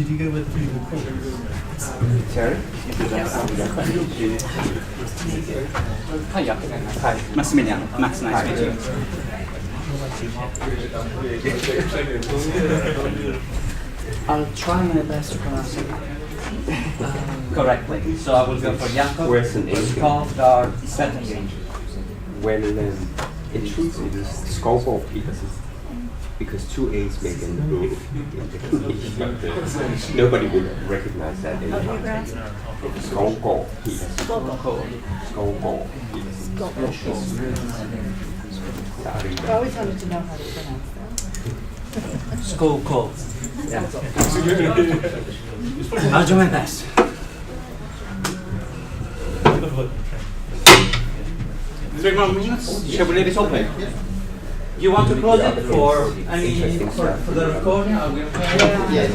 Did you go with Terri? Hi, Jakob. Hi, Massimiliano. Max, nice to meet you. I'll try my best to pronounce it correctly. So I will go for Jakob. Where's the name? Skovgaard-Petersen. Well, in truth, it is Skovgaard-Petersen, because two A's make an O in the English. Nobody would recognize that anyhow. Skovgaard-Petersen. Skovgaard-Petersen. I always wanted to know how to pronounce that. Skovgaard. Yeah. I'll do my best. 3 more minutes? Shall we leave it open? You want to close it for any for the recording? Are we okay? Yes,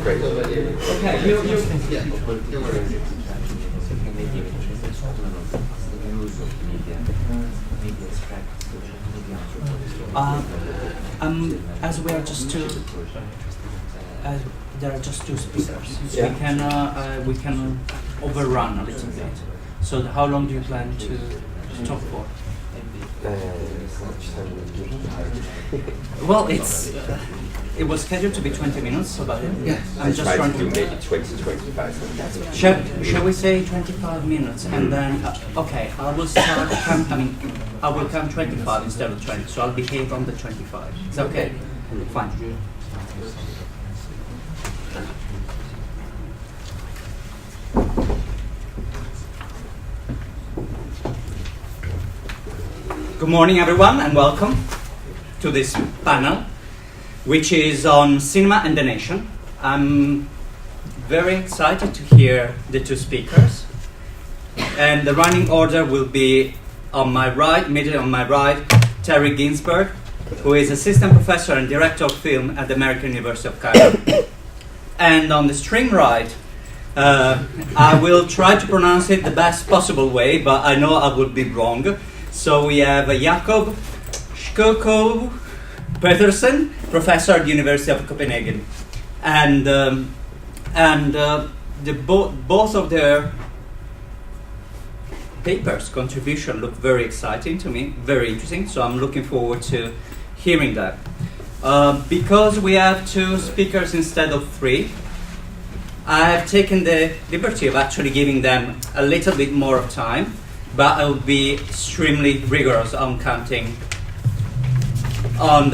great. Okay, you. As we are just two, there are just two speakers. So we can overrun a little bit. So how long do you plan to talk for? Well, it was scheduled to be 20 so about it. Yes. I'm just trying to do maybe 20-25. Shall we say 25 minutes and then okay, I will start. I will count 25 instead of 20, so I'll behave on the 25. Is that okay? Fine. Good morning, everyone, and welcome to this panel, which is on cinema and the nation. I'm very excited to hear the two speakers, and the running order will be on my right, immediately on my right, Terri Ginsberg, who is assistant professor and director of film at the American University of Cairo. And on the extreme right, I will try to pronounce it the best possible way, but I know I will be wrong. So we have Jakob Skovgaard-Petersen, professor at the University of Copenhagen, and both of their papers contribution look very exciting to me, very interesting. So I'm looking forward to hearing that. Because we have two speakers instead of three, I have taken the liberty of actually giving them a little bit more of time. But I will be extremely rigorous on counting, on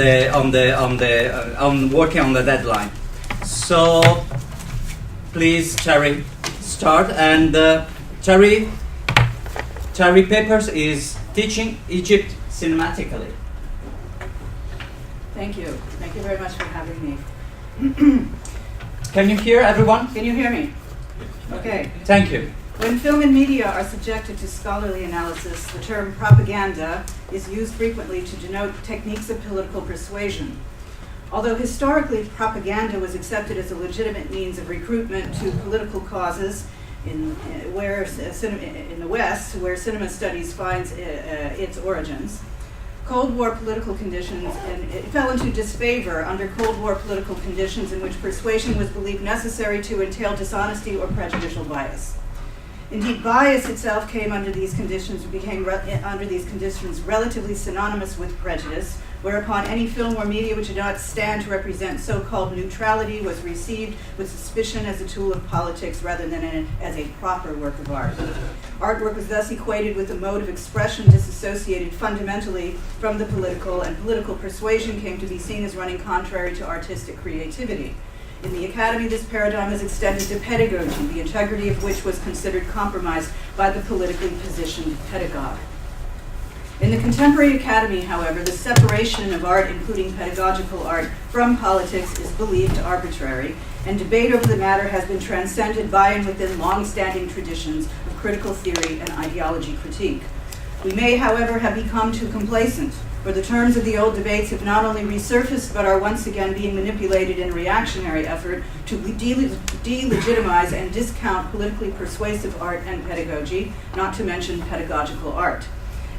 working on the deadline. So, please, Terri, start. And Terri Papers is teaching Egypt cinematically. Thank you. Thank you very much for having me. Can you hear everyone? Can you hear me? Okay. Thank you. When film and media are subjected to scholarly analysis, the term propaganda is used frequently to denote techniques of political persuasion. Although historically propaganda was accepted as a legitimate means of recruitment to political causes in the West, where cinema studies finds its origins, Cold War political conditions, and it fell into disfavor under Cold War political conditions in which persuasion was believed necessary to entail dishonesty or prejudicial bias. Indeed, bias itself came under these conditions, under these conditions relatively synonymous with prejudice, whereupon any film or media which did not stand to represent so-called neutrality was received with suspicion as a tool of politics rather than as a proper work of art. Artwork was thus equated with a mode of expression disassociated fundamentally from the political, and political persuasion came to be seen as running contrary to artistic creativity. In the academy, this paradigm is extended to pedagogy, the integrity of which was considered compromised by the politically positioned pedagogue. In the contemporary academy, however, the separation of art, including pedagogical art, from politics is believed arbitrary, and debate over the matter has been transcended by and within long-standing traditions of critical theory and ideology critique. We may, however, have become too complacent, for the terms of the old debates have not only resurfaced, but are once again being manipulated in a reactionary effort to delegitimize and discount politically persuasive art and pedagogy, not to mention pedagogical art.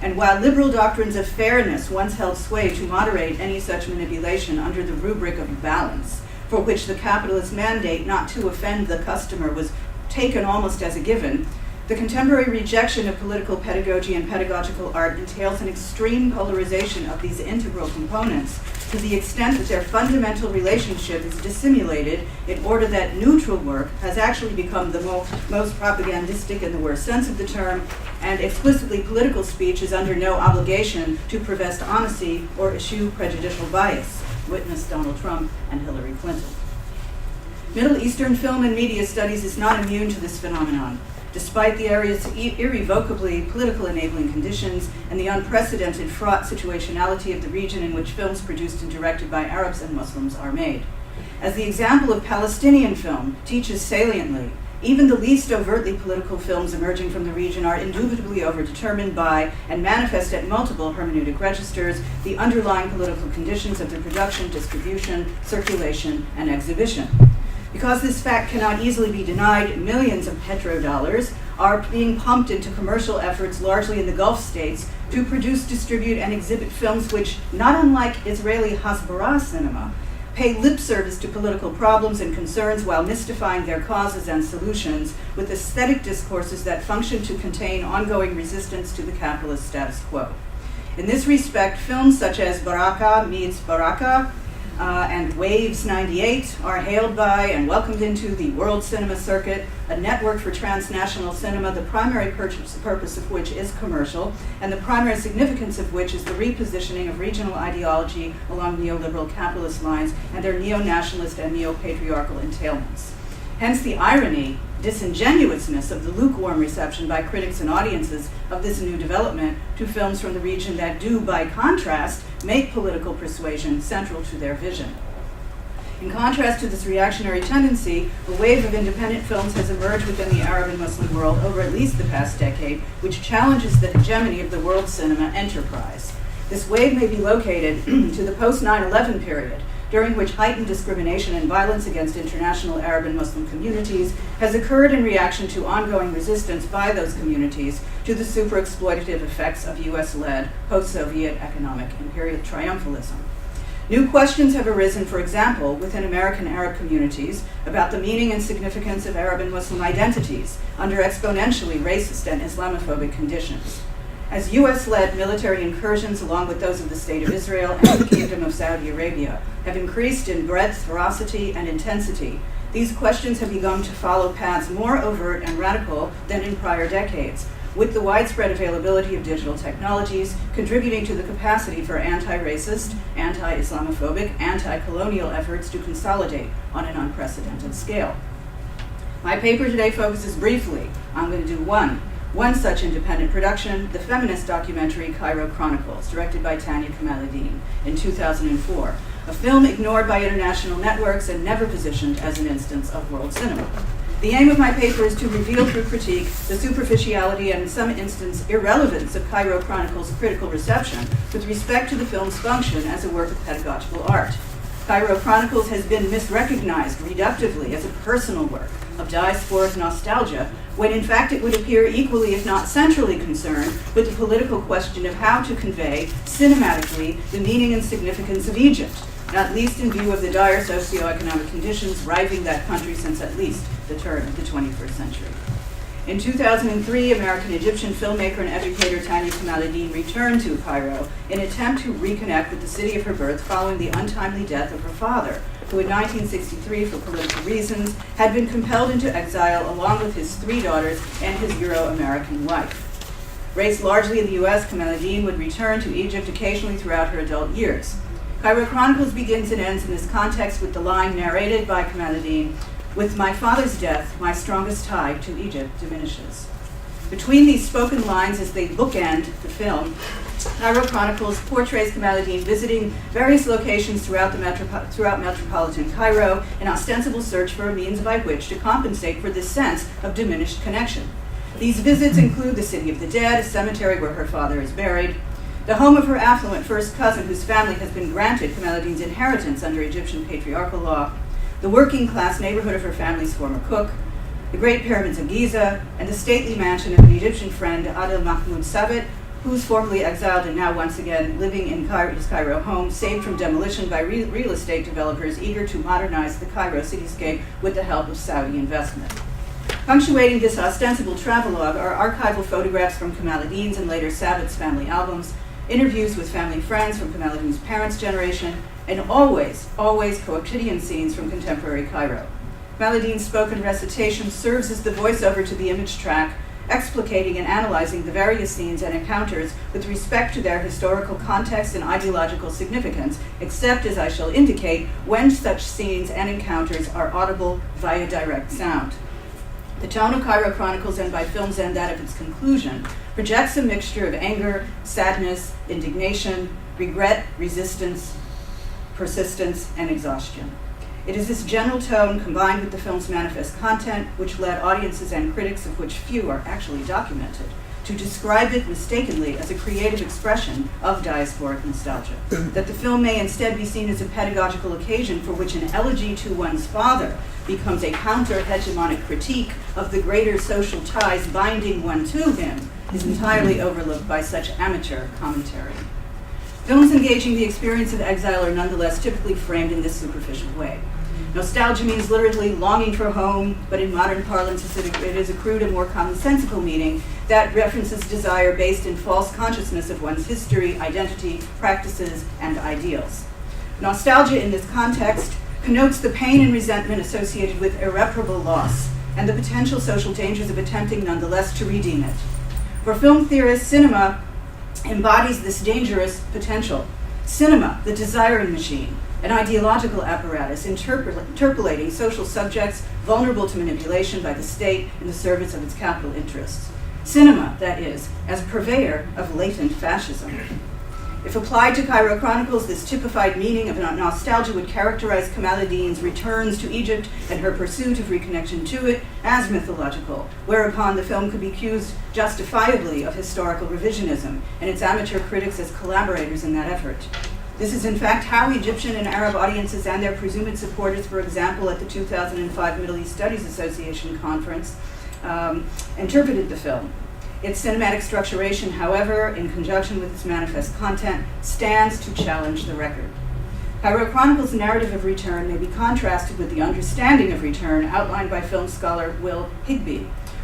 And while liberal doctrines of fairness once held sway to moderate any such manipulation under the rubric of balance, for which the capitalist mandate not to offend the customer was taken almost as a given, the contemporary rejection of political pedagogy and pedagogical art entails an extreme polarization of these integral components to the extent that their fundamental relationship is dissimulated in order that neutral work has actually become the most propagandistic in the worst sense of the term, and explicitly political speech is under no obligation to profess honesty or eschew prejudicial bias. Witness Donald Trump and Hillary Clinton. Middle Eastern film and media studies is not immune to this phenomenon. Despite the area's irrevocably political enabling conditions and the unprecedented fraught situationality of the region in which films produced and directed by Arabs and Muslims are made. As the example of Palestinian film teaches saliently, even the least overtly political films emerging from the region are indubitably overdetermined by and manifest at multiple hermeneutic registers the underlying political conditions of their production, distribution, circulation, and exhibition. Because this fact cannot easily be denied, millions of petrodollars are being pumped into commercial efforts, largely in the Gulf states, to produce, distribute, and exhibit films which, not unlike Israeli Hasbara cinema, pay lip service to political problems and concerns while mystifying their causes and solutions with aesthetic discourses that function to contain ongoing resistance to the capitalist status quo. In this respect, films such as Baraka Meets Baraka and Waves 98 are hailed by and welcomed into the world cinema circuit, a network for transnational cinema, the primary purpose of which is commercial, and the primary significance of which is the repositioning of regional ideology along neoliberal capitalist lines and their neo-nationalist and neo-patriarchal entailments. Hence the irony, disingenuousness of the lukewarm reception by critics and audiences of this new development to films from the region that do, by contrast, make political persuasion central to their vision. In contrast to this reactionary tendency, a wave of independent films has emerged within the Arab and Muslim world over at least the past decade, which challenges the hegemony of the world cinema enterprise. This wave may be located to the post-9/11 period, during which heightened discrimination and violence against international Arab and Muslim communities has occurred in reaction to ongoing resistance by those communities to the super-exploitative effects of US-led post-Soviet economic imperial triumphalism. New questions have arisen, for example, within American Arab communities about the meaning and significance of Arab and Muslim identities under exponentially racist and Islamophobic conditions. As US-led military incursions, along with those of the State of Israel and the Kingdom of Saudi Arabia, have increased in breadth, ferocity, and intensity, these questions have begun to follow paths more overt and radical than in prior decades, with the widespread availability of digital technologies contributing to the capacity for anti-racist, anti-Islamophobic, anti-colonial efforts to consolidate on an unprecedented scale. My paper today focuses briefly, I'm going to do one such independent production, the feminist documentary Cairo Chronicles, directed by Tanya Kamaluddin in 2004, a film ignored by international networks and never positioned as an instance of world cinema. The aim of my paper is to reveal through critique the superficiality and in some instance irrelevance of Cairo Chronicles' critical reception with respect to the film's function as a work of pedagogical art. Cairo Chronicles has been misrecognized reductively as a personal work of diasporic nostalgia, when in fact it would appear equally, if not centrally, concerned with the political question of how to convey cinematically the meaning and significance of Egypt, not least in view of the dire socioeconomic conditions riving that country since at least the turn of the 21st century. In 2003, American-Egyptian filmmaker and educator Tanya Kamaluddin returned to Cairo in an attempt to reconnect with the city of her birth following the untimely death of her father, who in 1963, for political reasons, had been compelled into exile along with his 3 daughters and his Euro-American wife. Raised largely in the US, Kamaluddin would return to Egypt occasionally throughout her adult years. Cairo Chronicles begins and ends in this context with the line narrated by Kamaluddin, "With my father's death, my strongest tie to Egypt diminishes." Between these spoken lines as they bookend the film, Cairo Chronicles portrays Kamaluddin visiting various locations throughout metropolitan Cairo in ostensible search for a means by which to compensate for this sense of diminished connection. These visits include the City of the Dead, a cemetery where her father is buried, the home of her affluent first cousin whose family has been granted Kamaluddin's inheritance under Egyptian patriarchal law, the working class neighborhood of her family's former cook, the Great Pyramids of Giza, and the stately mansion of an Egyptian friend, Adel Mahmoud Sabit, who was formerly exiled and now once again living in his Cairo home, saved from demolition by real estate developers eager to modernize the Cairo cityscape with the help of Saudi investment. Punctuating this ostensible travelogue are archival photographs from Kamal ad-Din's and later Sabat's family albums, interviews with family friends from Kamal ad-Din's parents' generation, and always quotidian scenes from contemporary Cairo. Kamal ad-Din's spoken recitation serves as the voiceover to the image track, explicating and analyzing the various scenes and encounters with respect to their historical context and ideological significance, except, as I shall indicate, when such scenes and encounters are audible via direct sound. The tone of Cairo Chronicles, and by film's end that of its conclusion, projects a mixture of anger, sadness, indignation, regret, resistance, persistence, and exhaustion. It is this general tone, combined with the film's manifest content, which led audiences and critics, of which few are actually documented, to describe it mistakenly as a creative expression of diasporic nostalgia. That the film may instead be seen as a pedagogical occasion for which an elegy to one's father becomes a counter-hegemonic critique of the greater social ties binding one to him is entirely overlooked by such amateur commentary. Films engaging the experience of exile are nonetheless typically framed in this superficial way. Nostalgia means literally longing for home, but in modern parlance it is a crude and more commonsensical meaning that references desire based in false consciousness of one's history, identity, practices, and ideals. Nostalgia in this context connotes the pain and resentment associated with irreparable loss and the potential social dangers of attempting nonetheless to redeem it. For film theorists, cinema embodies this dangerous potential. Cinema, the desiring machine, an ideological apparatus interpolating social subjects vulnerable to manipulation by the state in the service of its capital interests. Cinema, that is, as purveyor of latent fascism. If applied to Cairo Chronicles, this typified meaning of nostalgia would characterize Kamal ad-Din's returns to Egypt and her pursuit of reconnection to it as mythological, whereupon the film could be accused justifiably of historical revisionism and its amateur critics as collaborators in that effort. This is in fact how Egyptian and Arab audiences and their presumed supporters, for example, at the 2005 Middle East Studies Association conference, interpreted the film. Its cinematic structuration, however, in conjunction with its manifest content, stands to challenge the record. Cairo Chronicles' narrative of return may be contrasted with the understanding of return outlined by film scholar Will Higbee,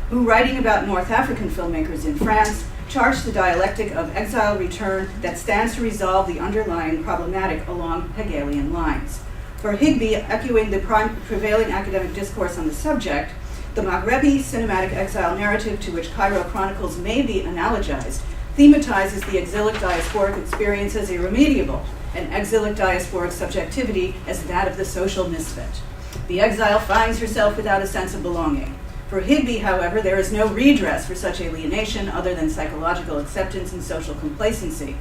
who, writing about North African filmmakers in France, charged the dialectic of exile return that stands to resolve the underlying problematic along Hegelian lines. For Higbee, echoing the prevailing academic discourse on the subject, the Maghrebi cinematic exile narrative to which Cairo Chronicles may be analogized thematizes the exilic diasporic experience as irremediable, and exilic diasporic subjectivity as that of the social misfit. The exile finds herself without a sense of belonging. For Higbee, however, there is no redress for such alienation other than psychological acceptance and social complacency,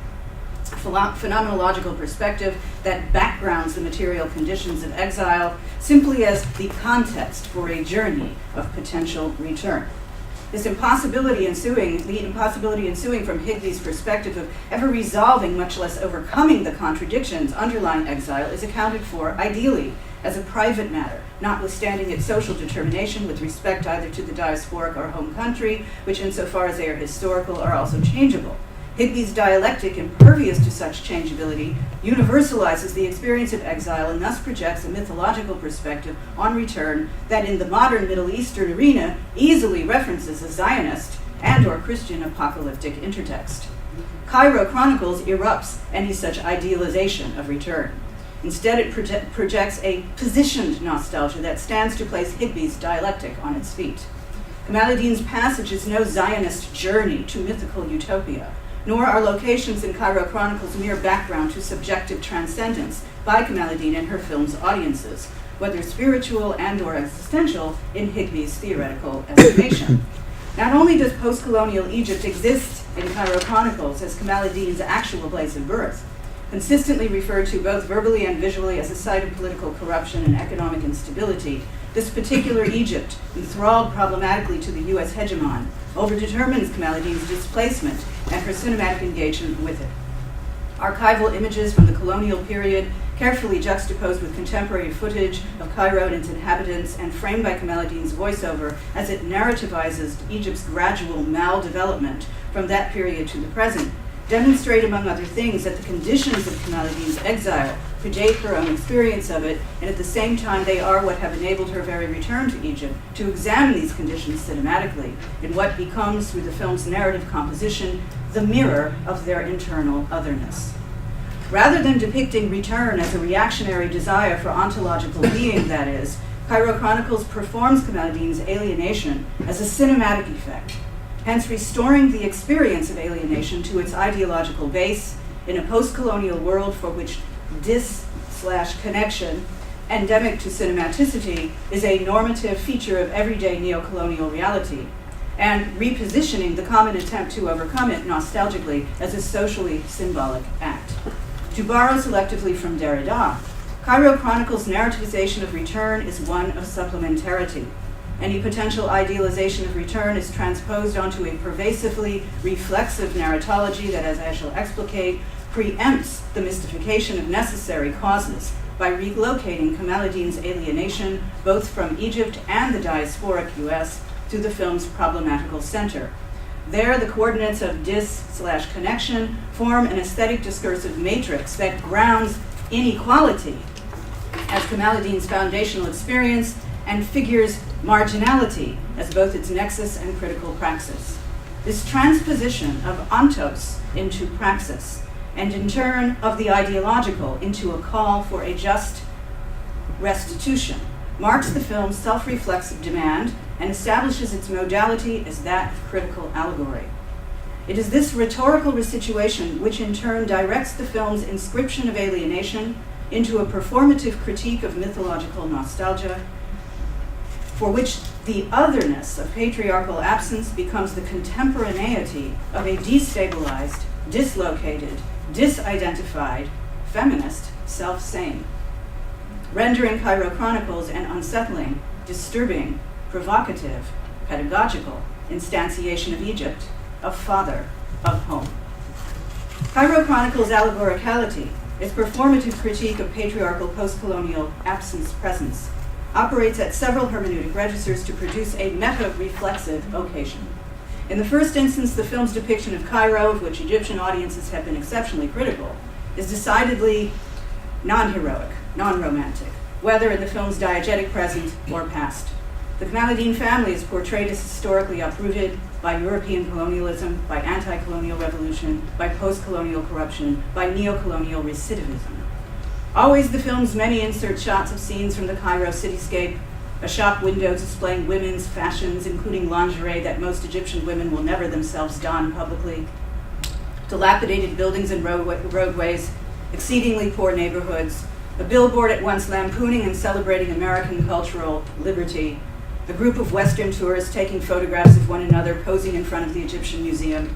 a phenomenological perspective that backgrounds the material conditions of exile simply as the context for a journey of potential return. The impossibility ensuing from Higbee's perspective of ever resolving, much less overcoming the contradictions underlying exile, is accounted for, ideally, as a private matter, notwithstanding its social determination with respect either to the diasporic or home country, which insofar as they are historical are also changeable. Higbee's dialectic, impervious to such changeability, universalizes the experience of exile and thus projects a mythological perspective on return that in the modern Middle Eastern arena easily references a Zionist and or Christian apocalyptic intertext. Cairo Chronicles erupts any such idealization of return. Instead, it projects a positioned nostalgia that stands to place Higbee's dialectic on its feet. Kamal ad-Din's passage is no Zionist journey to mythical utopia, nor are locations in Cairo Chronicles mere background to subjective transcendence by Kamal ad-Din and her film's audiences, whether spiritual and or existential in Higbee's theoretical estimation. Not only does post-colonial Egypt exist in Cairo Chronicles as Kamal ad-Din's actual place of birth, consistently referred to both verbally and visually as a site of political corruption and economic instability, this particular Egypt, enthralled problematically to the U.S. hegemon, overdetermines Kamal ad-Din's displacement and her cinematic engagement with it. Archival images from the colonial period carefully juxtaposed with contemporary footage of Cairo and its inhabitants and framed by Kamaldeen's voiceover as it narrativizes Egypt's gradual maldevelopment from that period to the present, demonstrate, among other things, that the conditions of Kamaldeen's exile predate her own experience of it, and at the same time they are what have enabled her very return to Egypt, to examine these conditions cinematically in what becomes, through the film's narrative composition, the mirror of their internal otherness. Rather than depicting return as a reactionary desire for ontological being, that is, Cairo Chronicles performs Kamaldeen's alienation as a cinematic effect, hence restoring the experience of alienation to its ideological base in a post-colonial world for which dis/connection, endemic to cinematicity, is a normative feature of everyday neo-colonial reality, and repositioning the common attempt to overcome it nostalgically as a socially symbolic act. To borrow selectively from Derrida, Cairo Chronicles' narrativization of return is one of supplementarity. Any potential idealization of return is transposed onto a pervasively reflexive narratology that, as I shall explicate, preempts the mystification of necessary causes by relocating Kamaldeen's alienation both from Egypt and the diasporic US to the film's problematical center. There, the coordinates of dis/connection form an aesthetic discursive matrix that grounds inequality as Kamaldeen's foundational experience and figures marginality as both its nexus and critical praxis. This transposition of ontos into praxis, and in turn of the ideological into a call for a just restitution, marks the film's self-reflexive demand and establishes its modality as that of critical allegory. It is this rhetorical resituation which in turn directs the film's inscription of alienation into a performative critique of mythological nostalgia, for which the otherness of patriarchal absence becomes the contemporaneity of a destabilized, dislocated, disidentified, feminist self-same, rendering Cairo Chronicles an unsettling, disturbing, provocative, pedagogical instantiation of Egypt, of father, of home. Cairo Chronicles' allegoricality, its performative critique of patriarchal post-colonial absence-presence, operates at several hermeneutic registers to produce a meta-reflexive occasion. In the first instance, the film's depiction of Cairo, of which Egyptian audiences have been exceptionally critical, is decidedly non-heroic, non-romantic, whether in the film's diegetic present or past. The Kamaldeen family is portrayed as historically uprooted by European colonialism, by anti-colonial revolution, by post-colonial corruption, by neo-colonial recidivism. Always the film's many insert shots of scenes from the Cairo cityscape, a shop window displaying women's fashions, including lingerie that most Egyptian women will never themselves don publicly, dilapidated buildings and roadways, exceedingly poor neighborhoods, a billboard at once lampooning and celebrating American cultural liberty, a group of Western tourists taking photographs of one another posing in front of the Egyptian Museum,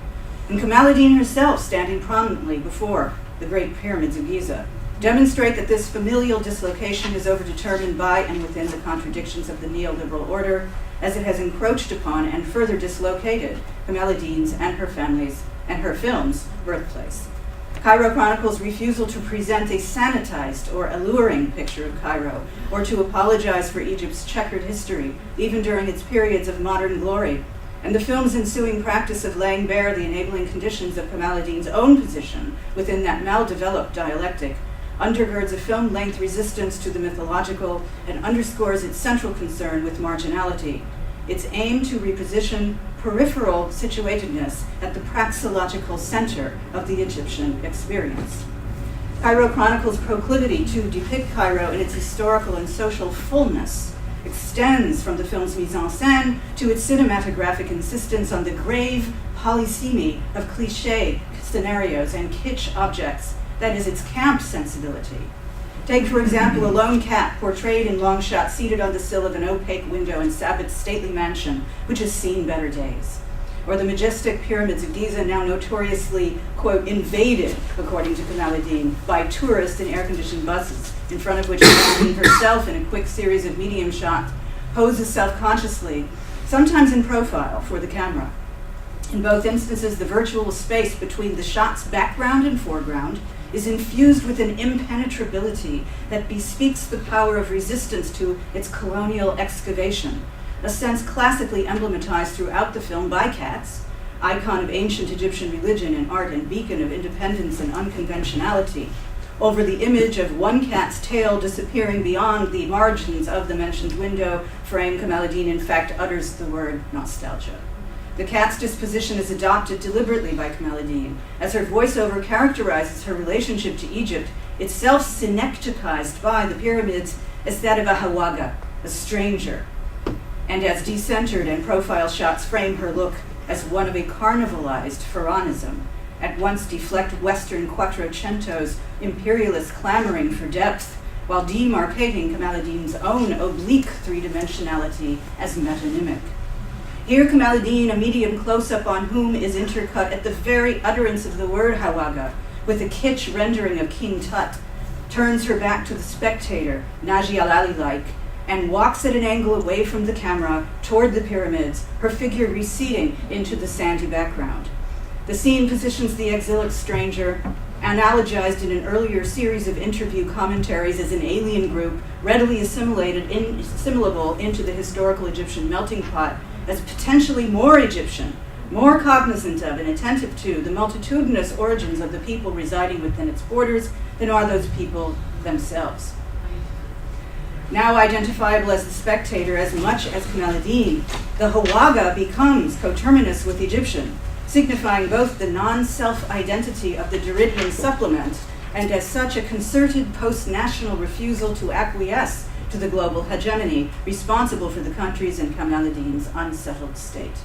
and Kamaldeen herself standing prominently before the Great Pyramids of Giza, demonstrate that this familial dislocation is overdetermined by and within the contradictions of the neoliberal order, as it has encroached upon and further dislocated Kamaldeen's and her family's and her film's birthplace. Cairo Chronicles' refusal to present a sanitized or alluring picture of Cairo, or to apologize for Egypt's checkered history, even during its periods of modern glory, and the film's ensuing practice of laying bare the enabling conditions of Kamaldeen's own position within that maldeveloped dialectic, undergirds a film-length resistance to the mythological and underscores its central concern with marginality, its aim to reposition peripheral situatedness at the praxeological center of the Egyptian experience. Cairo Chronicles' proclivity to depict Cairo in its historical and social fullness extends from the film's mise-en-scène to its cinematographic insistence on the grave polysemy of cliché scenarios and kitsch objects, that is, its camp sensibility. Take, for example, a lone cat portrayed in long shot seated on the sill of an opaque window in Sabbath's stately mansion, which has seen better days. Or the majestic pyramids of Giza, now notoriously, quote, invaded, according to Kamaldeen, by tourists in air-conditioned buses, in front of which Kamaldeen herself, in a quick series of medium shots, poses self-consciously, sometimes in profile for the camera. In both instances, the virtual space between the shot's background and foreground is infused with an impenetrability that bespeaks the power of resistance to its colonial excavation, a sense classically emblematized throughout the film by cats, icon of ancient Egyptian religion and art and beacon of independence and unconventionality, over the image of one cat's tail disappearing beyond the margins of the mentioned window frame. Kamal ad-Din, in fact, utters the word nostalgia. The cat's disposition is adopted deliberately by Kamal ad-Din, as her voiceover characterizes her relationship to Egypt, itself synecticized by the pyramids, as that of a hawaga, a stranger, and as decentered and profile shots frame her look as one of a carnivalized Pharaonism, at once deflect Western Quattrocento's imperialist clamoring for depth, while demarcating Kamal ad-Din's own oblique three-dimensionality as metonymic. Here Kamal ad-Din, a medium close-up on whom is intercut at the very utterance of the word hawaga, with a kitsch rendering of King Tut, turns her back to the spectator, Naji al-Ali-like, and walks at an angle away from the camera toward the pyramids, her figure receding into the sandy background. The scene positions the exilic stranger, analogized in an earlier series of interview commentaries as an alien group, readily assimilable into the historical Egyptian melting pot, as potentially more Egyptian, more cognizant of and attentive to the multitudinous origins of the people residing within its borders than are those people themselves. Now identifiable as the spectator as much as Kamal ad-Din, the hawaga becomes coterminous with Egyptian, signifying both the non-self identity of the Deridian supplement and as such a concerted post-national refusal to acquiesce to the global hegemony responsible for the country's and Kamal ad-Din's unsettled state.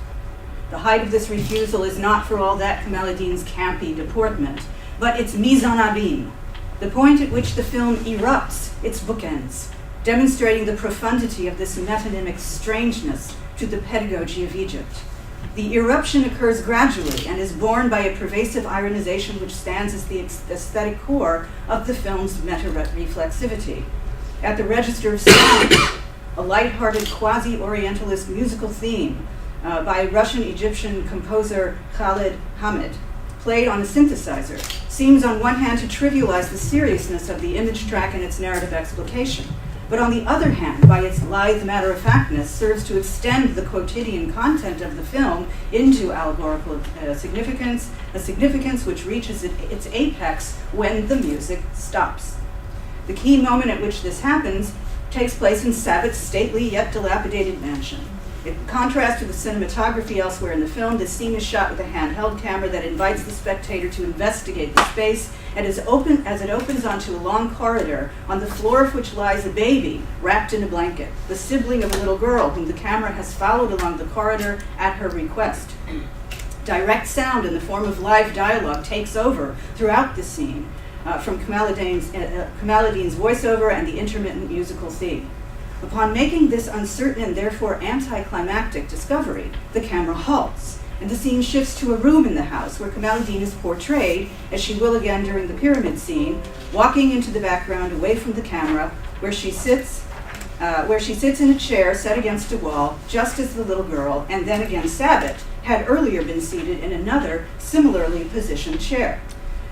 The height of this refusal is not for all that Kamal ad-Din's campy deportment, but its mise en abîme, the point at which the film erupts its bookends, demonstrating the profundity of this metonymic strangeness to the pedagogy of Egypt. The eruption occurs gradually and is born by a pervasive ironization which stands as the aesthetic core of the film's meta-reflexivity. At the register of sound, a light-hearted quasi-Orientalist musical theme by Russian-Egyptian composer Khalid Hamid, played on a synthesizer, seems on one hand to trivialize the seriousness of the image track and its narrative explication, but on the other hand, by its lithe matter-of-factness, serves to extend the quotidian content of the film into allegorical significance, a significance which reaches its apex when the music stops. The key moment at which this happens takes place in Sabbath's stately yet dilapidated mansion. In contrast to the cinematography elsewhere in the film, this scene is shot with a handheld camera that invites the spectator to investigate the space, and as it opens onto a long corridor, on the floor of which lies a baby wrapped in a blanket, the sibling of a little girl whom the camera has followed along the corridor at her request. Direct sound in the form of live dialogue takes over throughout the scene, from Kamal ad-Din's voiceover and the intermittent musical theme. Upon making this uncertain and therefore anticlimactic discovery, the camera halts, and the scene shifts to a room in the house where Kamal ad-Din is portrayed, as she will again during the pyramid scene, walking into the background away from the camera, where she sits in a chair set against a wall, just as the little girl, and then again Sabbath, had earlier been seated in another similarly positioned chair.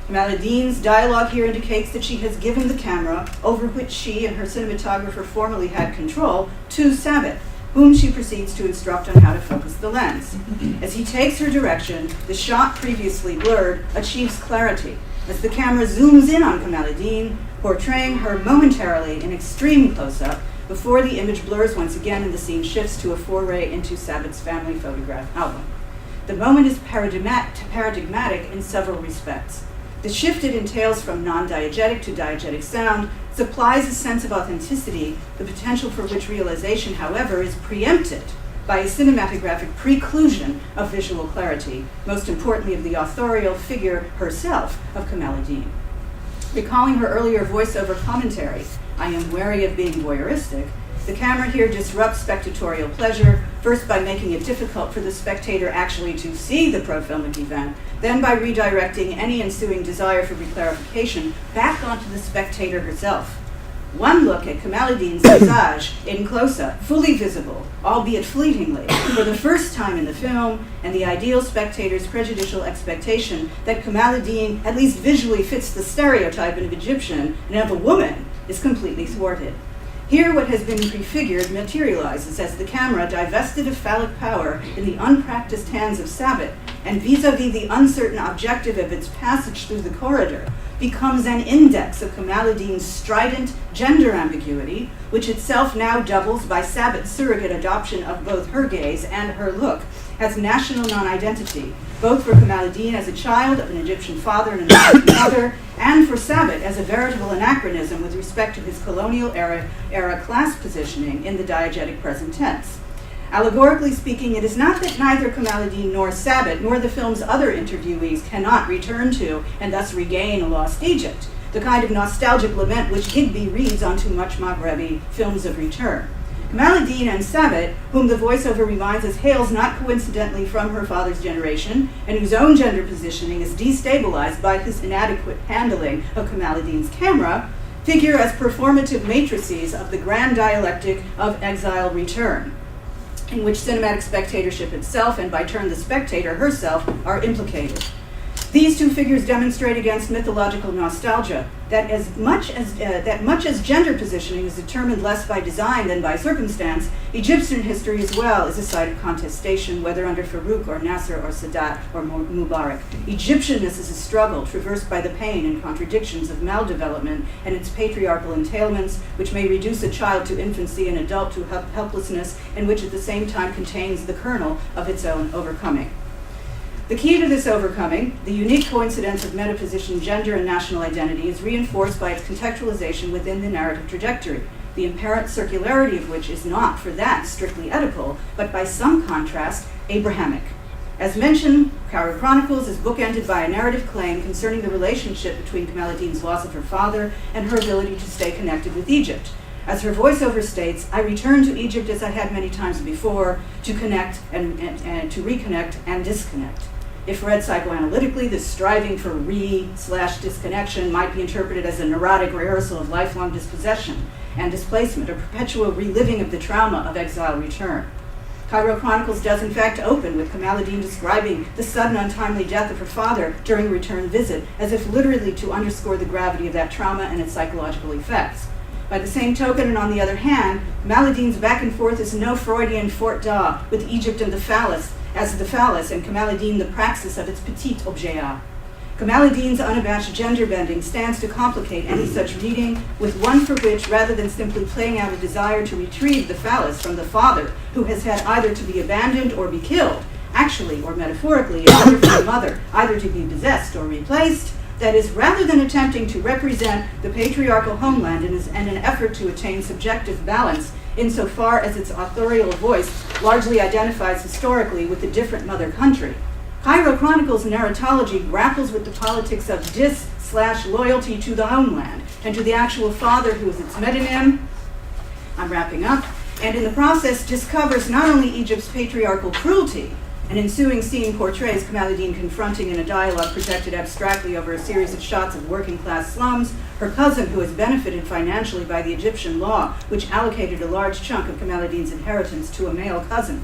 Kamal ad-Din's dialogue here indicates that she has given the camera, over which she and her cinematographer formerly had control, to Sabbath, whom she proceeds to instruct on how to focus the lens. As he takes her direction, the shot previously blurred achieves clarity, as the camera zooms in on Kamal ad-Din, portraying her momentarily in extreme close-up, before the image blurs once again and the scene shifts to a foray into Sabbath's family photograph album. The moment is paradigmatic in several respects. The shift it entails from non-diegetic to diegetic sound supplies a sense of authenticity, the potential for which realization, however, is preempted by a cinematographic preclusion of visual clarity, most importantly of the authorial figure herself of Kamal ad-Din. Recalling her earlier voiceover commentary, "I am wary of being voyeuristic," the camera here disrupts spectatorial pleasure, first by making it difficult for the spectator actually to see the pro-filmic event, then by redirecting any ensuing desire for reclarification back onto the spectator herself. One look at Kamaldeen's visage in close-up, fully visible, albeit fleetingly, for the first time in the film, and the ideal spectator's prejudicial expectation that Kamaldeen at least visually fits the stereotype of an Egyptian and of a woman is completely thwarted. Here, what has been prefigured materializes as the camera, divested of phallic power in the unpracticed hands of Sabbath, and vis-a-vis the uncertain objective of its passage through the corridor, becomes an index of Kamaldeen's strident gender ambiguity, which itself now doubles by Sabbath's surrogate adoption of both her gaze and her look as national non-identity, both for Kamaldeen as a child of an Egyptian father and an Egyptian mother, and for Sabbath as a veritable anachronism with respect to his colonial era class positioning in the diegetic present tense. Allegorically speaking, it is not that neither Kamaldeen nor Sabbath nor the film's other interviewees cannot return to and thus regain a lost Egypt, the kind of nostalgic lament which Higby reads onto much Maghrebi films of return. Kamaldeen and Sabbath, whom the voiceover reminds us hails not coincidentally from her father's generation, and whose own gender positioning is destabilized by his inadequate handling of Kamaldeen's camera, figure as performative matrices of the grand dialectic of exile return, in which cinematic spectatorship itself, and by turn the spectator herself, are implicated. These two figures demonstrate against mythological nostalgia that much as gender positioning is determined less by design than by circumstance, Egyptian history as well is a site of contestation, whether under Farouk or Nasser or Sadat or Mubarak. Egyptianness is a struggle traversed by the pain and contradictions of maldevelopment and its patriarchal entailments, which may reduce a child to infancy and adult to helplessness, and which at the same time contains the kernel of its own overcoming. The key to this overcoming, the unique coincidence of metaposition gender and national identity, is reinforced by its contextualization within the narrative trajectory, the apparent circularity of which is not, for that, strictly Oedipal, but by some contrast, Abrahamic. As mentioned, Cairo Chronicles is bookended by a narrative claim concerning the relationship between Kamaldeen's loss of her father and her ability to stay connected with Egypt. As her voiceover states, I returned to Egypt as I had many times before, to connect and to reconnect and disconnect. If read psychoanalytically, this striving for re/disconnection might be interpreted as a neurotic rehearsal of lifelong dispossession and displacement, a perpetual reliving of the trauma of exile return. Cairo Chronicles does in fact open with Kamaldeen describing the sudden untimely death of her father during a return visit, as if literally to underscore the gravity of that trauma and its psychological effects. By the same token, and on the other hand, Kamaldeen's back and forth is no Freudian fort da with Egypt and the phallus, as the phallus, and Kamaldeen the praxis of its petit objet. Kamaldeen's unabashed gender bending stands to complicate any such reading, with one for which, rather than simply playing out a desire to retrieve the phallus from the father, who has had either to be abandoned or be killed, actually or metaphorically, in order for the mother either to be possessed or replaced, that is, rather than attempting to represent the patriarchal homeland in an effort to attain subjective balance, insofar as its authorial voice largely identifies historically with a different mother country, Cairo Chronicles narratology grapples with the politics of dis/loyalty to the homeland and to the actual father who is its metonym. I'm wrapping up. And in the process discovers not only Egypt's patriarchal cruelty. An ensuing scene portrays Kamaldeen confronting in a dialogue projected abstractly over a series of shots of working-class slums her cousin, who has benefited financially by the Egyptian law, which allocated a large chunk of Kamaldeen's inheritance to a male cousin.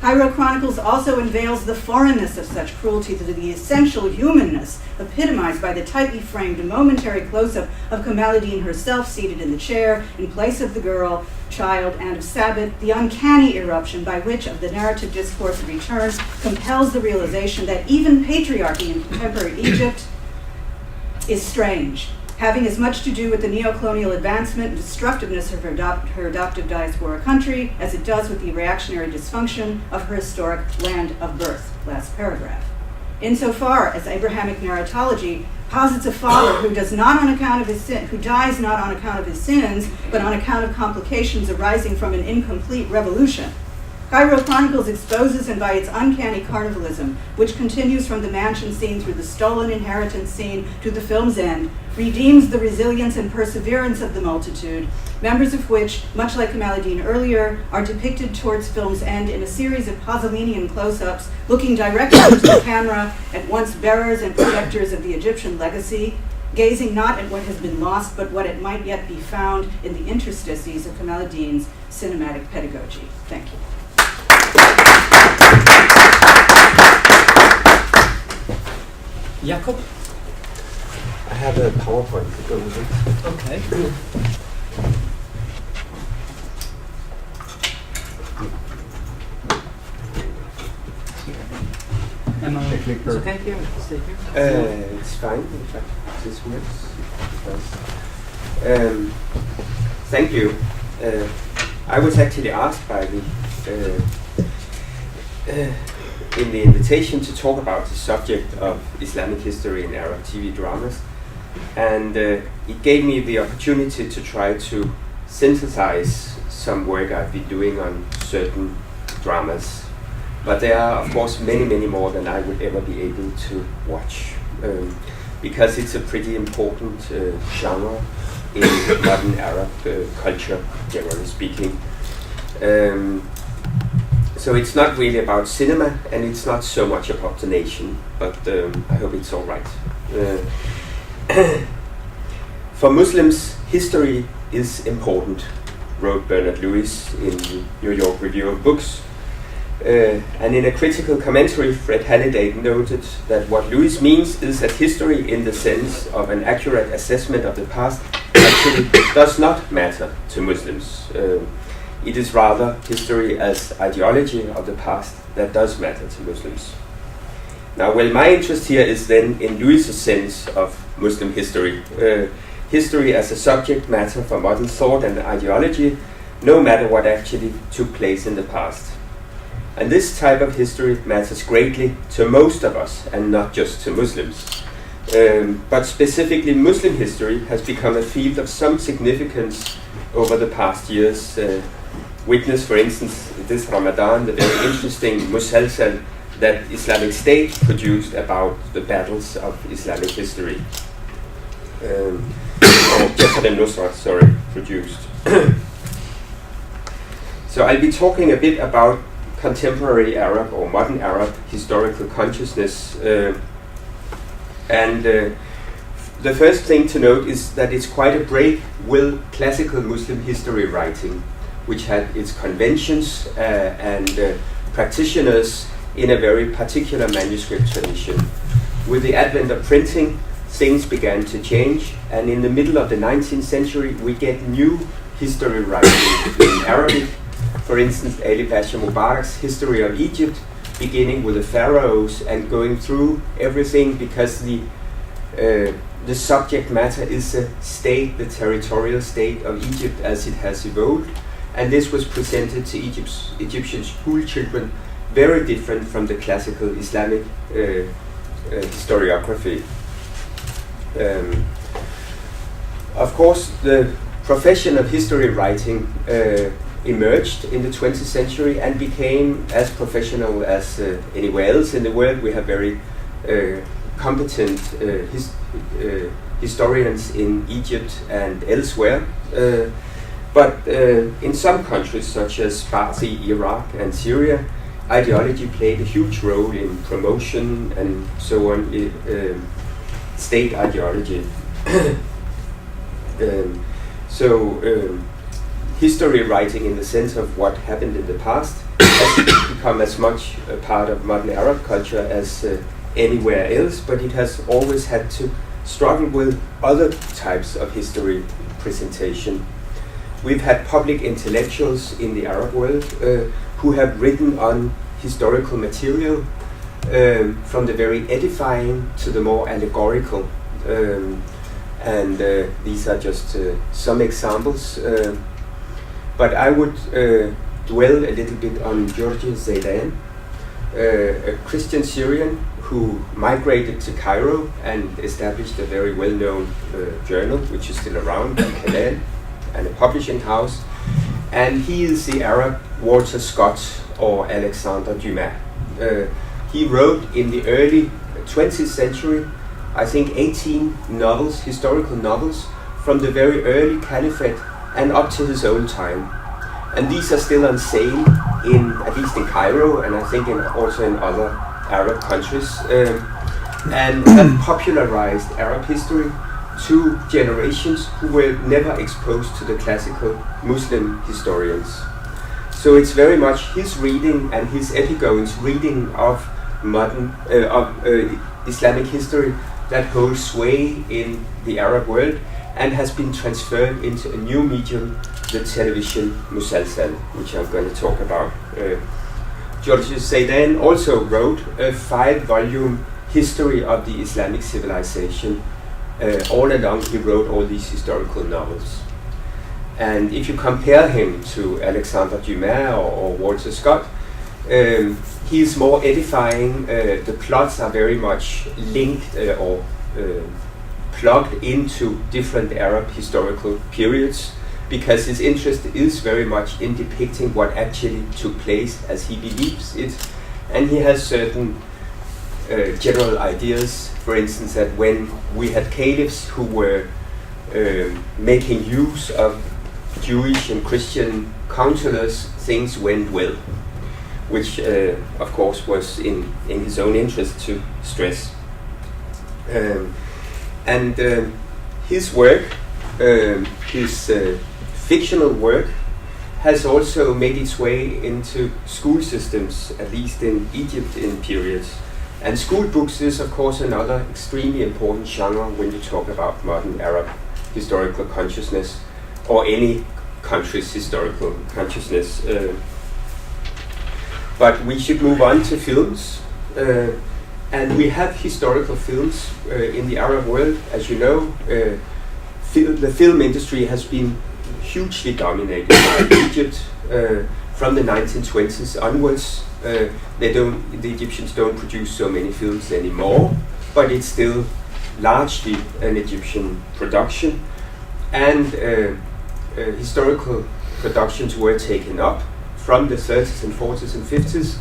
Cairo Chronicles also unveils the foreignness of such cruelty to the essential humanness epitomized by the tightly framed momentary close-up of Kamaldeen herself seated in the chair in place of the girl, child, and of Sabbath, the uncanny eruption by which of the narrative discourse of return compels the realization that even patriarchy in contemporary Egypt is strange, having as much to do with the neo-colonial advancement and destructiveness of her adoptive diaspora country as it does with the reactionary dysfunction of her historic land of birth. Last paragraph. Insofar as Abrahamic narratology posits a father who dies not on account of his sins, but on account of complications arising from an incomplete revolution, Cairo Chronicles exposes, and by its uncanny carnivalism, which continues from the mansion scene through the stolen inheritance scene to the film's end, redeems the resilience and perseverance of the multitude, members of which, much like Kamaldeen earlier, are depicted towards film's end in a series of Pasolinian close-ups, looking directly into the camera, at once bearers and projectors of the Egyptian legacy, gazing not at what has been lost, but what it might yet be found in the interstices of Kamal ad-Din's cinematic pedagogy. Thank you. Jakob? I have a PowerPoint to go with it. Okay. It's okay here? Stay here? It's fine, in fact, this works. Thank you. I was actually asked by in the invitation to talk about the subject of Islamic history in Arab TV dramas, and it gave me the opportunity to try to synthesize some work I've been doing on certain dramas. But there are, of course, many, many more than I would ever be able to watch, because it's a pretty important genre in modern Arab culture, generally speaking. So it's not really about cinema, and it's not so much about the nation, but I hope it's all right. For Muslims, history is important, wrote Bernard Lewis in the New York Review of Books. And in a critical commentary, Fred Halliday noted that what Lewis means is that history, in the sense of an accurate assessment of the past, actually does not matter to Muslims. It is rather history as ideology of the past that does matter to Muslims. Now, well, my interest here is then in Lewis's sense of Muslim history. History as a subject matter for modern thought and ideology, no matter what actually took place in the past. And this type of history matters greatly to most of us, and not just to Muslims. But specifically, Muslim history has become a field of some significance over the past years. Witness, for instance, this Ramadan, the very interesting musalsal that Islamic State produced about the battles of Islamic history. Or Jihad al-Nusra, produced. So I'll be talking a bit about contemporary Arab or modern Arab historical consciousness. And the first thing to note is that it's quite a break with classical Muslim history writing, which had its conventions and practitioners in a very particular manuscript tradition. With the advent of printing, things began to change, and in the middle of the 19th century we get new history writing in Arabic. For instance, Ali Pasha Mubarak's History of Egypt, beginning with the pharaohs and going through everything, because the subject matter is the state, the territorial state of Egypt as it has evolved, and this was presented to Egyptian school children very different from the classical Islamic historiography. Of course, the profession of history writing emerged in the 20th century and became as professional as anywhere else in the world. We have very competent historians in Egypt and elsewhere. But in some countries, such as Parsi, Iraq, and Syria, ideology played a huge role in promotion and so on, state ideology. History writing, in the sense of what happened in the past, has become as much a part of modern Arab culture as anywhere else, but it has always had to struggle with other types of history presentation. We've had public intellectuals in the Arab world who have written on historical material, from the very edifying to the more allegorical, and these are just some examples. But I would dwell a little bit on Georgi Zaidan, a Christian Syrian who migrated to Cairo and established a very well-known journal, which is still around, Kalal, and a publishing house. And he is the Arab Walter Scott or Alexander Dumas. He wrote in the early 20th century, I think 18 novels, historical novels, from the very early Caliphate and up to his own time. And these are still on sale, at least in Cairo, and I think also in other Arab countries, and have popularized Arab history two generations who were never exposed to the classical Muslim historians. So it's very much his reading and his epigone's reading of modern Islamic history that holds sway in the Arab world and has been transferred into a new medium, the television musalsal, which I'm going to talk about. Georges Zaidan also wrote a 5-volume history of the Islamic civilization. All along he wrote all these historical novels. And if you compare him to Alexander Dumas or Walter Scott, he is more edifying. The plots are very much linked or plugged into different Arab historical periods, because his interest is very much in depicting what actually took place as he believes it. And he has certain general ideas, for instance, that when we had caliphs who were making use of Jewish and Christian counselors, things went well, which of course was in his own interest to stress. His work, his fictional work, has also made its way into school systems, at least in Egypt in periods. And school books is of course another extremely important genre when you talk about modern Arab historical consciousness, or any country's historical consciousness. But we should move on to films. And we have historical films in the Arab world. As you know, the film industry has been hugely dominated by Egypt from the 1920s onwards. The Egyptians don't produce so many films anymore, but it's still largely an Egyptian production. And historical productions were taken up from the 30s and 40s and 50s.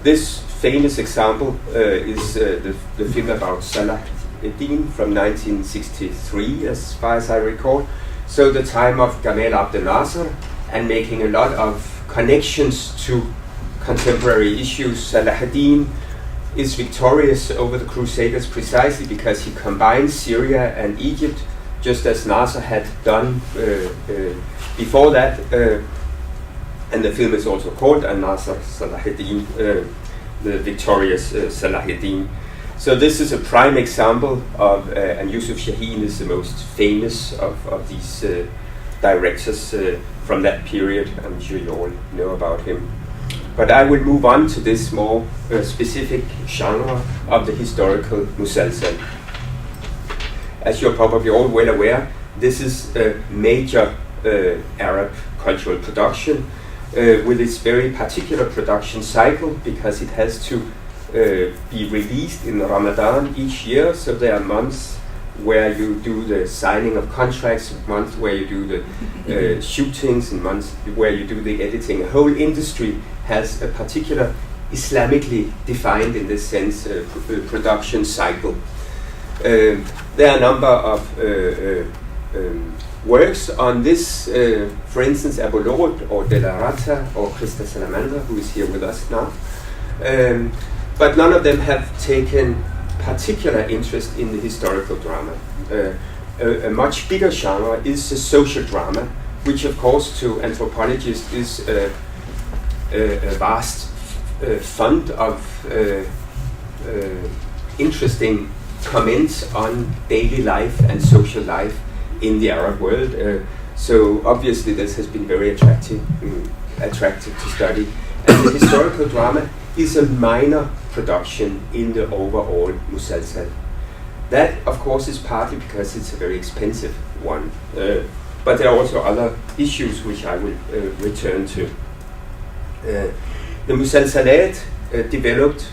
This famous example is the film about Salah ad-Din from 1963, as far as I recall. So the time of Gamal Abdel Nasser, and making a lot of connections to contemporary issues. Salah ad-Din is victorious over the Crusaders precisely because he combines Syria and Egypt, just as Nasser had done before that. And the film is also called An-Nasr Salah ad-Din, the victorious Salah ad-Din. So this is a prime example of, and Yusuf Shaheen is the most famous of these directors from that period. I'm sure you all know about him. But I will move on to this more specific genre of the historical musalsal. As you're probably all well aware, this is a major Arab cultural production with its very particular production cycle, because it has to be released in Ramadan each year. So there are months where you do the signing of contracts, months where you do the shootings, and months where you do the editing. A whole industry has a particular Islamically defined, in this sense, production cycle. There are a number of works on this, for instance, Abu Lord or De La Rata or Krista Salamandra, who is here with us now. But none of them have taken particular interest in the historical drama. A much bigger genre is the social drama, which of course to anthropologists is a vast fund of interesting comments on daily life and social life in the Arab world. So obviously this has been very attractive to study. And the historical drama is a minor production in the overall musalsal. That, of course, is partly because it's a very expensive one. But there are also other issues which I will return to. The musalsalat developed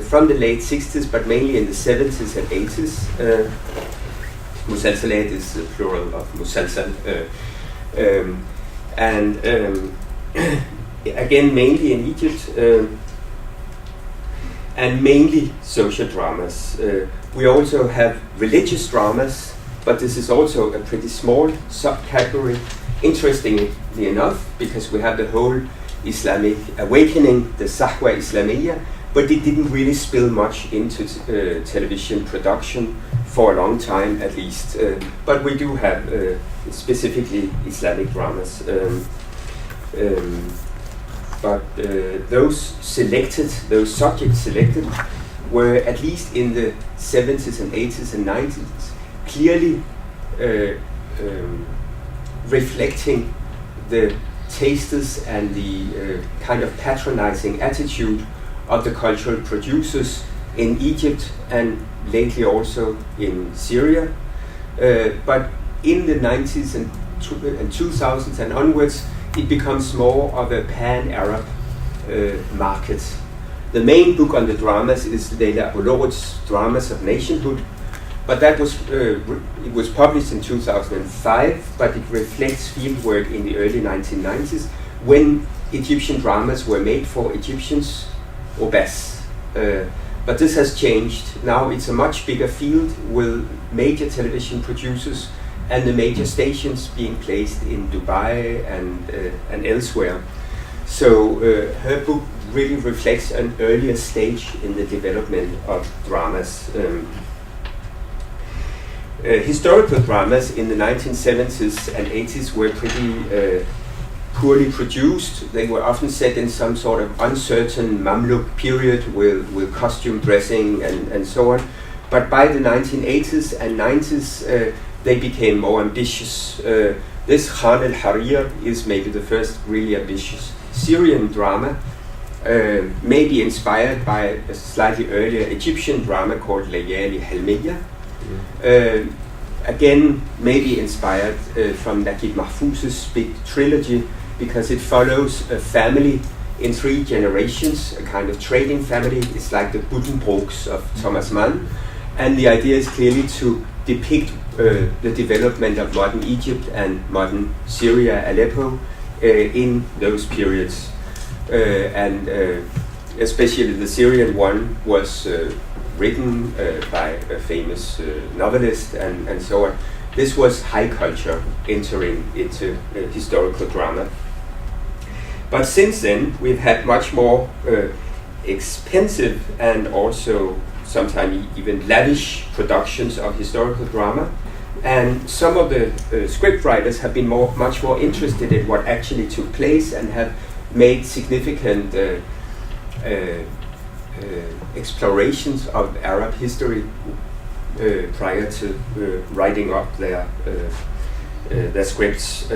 from the late 60s, but mainly in the 70s and 80s. Musalsalat is the plural of musalsal. Again, mainly in Egypt, and mainly social dramas. We also have religious dramas, but this is also a pretty small subcategory, interestingly enough, because we have the whole Islamic awakening, the Sahwa Islamiyya, but it didn't really spill much into television production for a long time, at least. But we do have specifically Islamic dramas. But those subjects selected, were at least in the 70s and 80s and 90s clearly reflecting the tastes and the kind of patronizing attitude of the cultural producers in Egypt and lately also in Syria. But in the 90s and 2000s and onwards, it becomes more of a pan-Arab market. The main book on the dramas is Leila Abouloud's Dramas of Nationhood, but that was it was published in 2005, but it reflects fieldwork in the early 1990s when Egyptian dramas were made for Egyptians or Bas. But this has changed. Now it's a much bigger field with major television producers and the major stations being placed in Dubai and elsewhere. So her book really reflects an earlier stage in the development of dramas. Historical dramas in the 1970s and 80s were pretty poorly produced. They were often set in some sort of uncertain Mamluk period with costume dressing and so on. But by the 1980s and 90s, they became more ambitious. This Khan al-Harir is maybe the first really ambitious Syrian drama, maybe inspired by a slightly earlier Egyptian drama called Layali Helmiya. Again, maybe inspired from Naguib Mahfouz's big trilogy, because it follows a family in 3 generations, a kind of trading family. It's like the Buddenbrooks of Thomas Mann. And the idea is clearly to depict the development of modern Egypt and modern Syria, Aleppo, in those periods. And especially the Syrian one was written by a famous novelist and so on. This was high culture entering into historical drama. But since then, we've had much more expensive and also sometimes even lavish productions of historical drama. And some of the script writers have been much more interested in what actually took place and have made significant explorations of Arab history prior to writing up their scripts.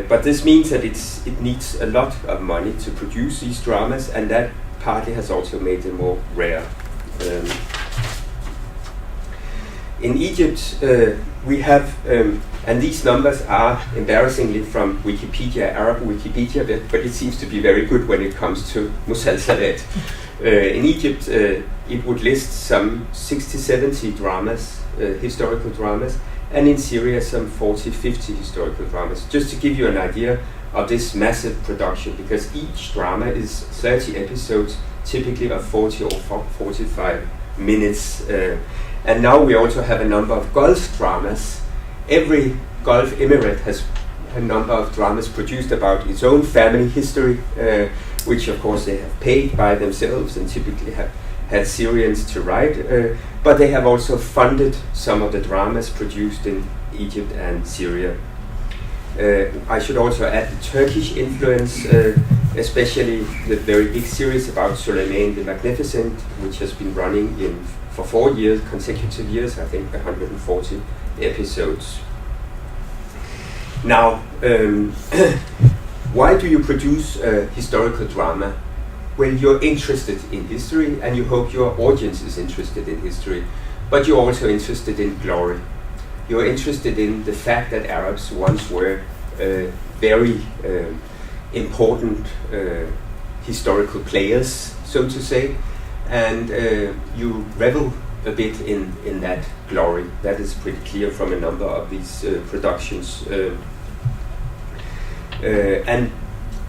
But this means that it needs a lot of money to produce these dramas, and that partly has also made them more rare. In Egypt, we have, and these numbers are embarrassingly from Wikipedia, Arab Wikipedia, but it seems to be very good when it comes to musalsalat. In Egypt, it would list some 60-70 dramas, historical dramas, and in Syria some 40-50 historical dramas. Just to give you an idea of this massive production, because each drama is 30 episodes, typically of 40 or 45 minutes. And now we also have a number of Gulf dramas. Every Gulf emirate has a number of dramas produced about its own family history, which of course they have paid by themselves and typically have had Syrians to write, but they have also funded some of the dramas produced in Egypt and Syria. I should also add the Turkish influence, especially the very big series about Suleiman the Magnificent, which has been running for 4 years, consecutive years, I think 140 episodes. Now, why do you produce a historical drama? Well, you're interested in history and you hope your audience is interested in history, but you're also interested in glory. You're interested in the fact that Arabs once were very important historical players, so to say, and you revel a bit in that glory. That is pretty clear from a number of these productions.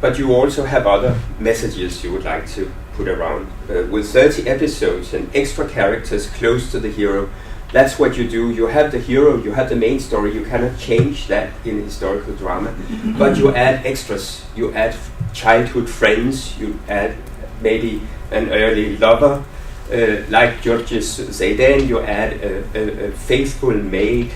But you also have other messages you would like to put around. With 30 episodes and extra characters close to the hero, that's what you do. You have the hero, you have the main story, you cannot change that in historical drama, but you add extras, you add childhood friends, you add maybe an early lover, like Georges Zayden, you add a faithful maid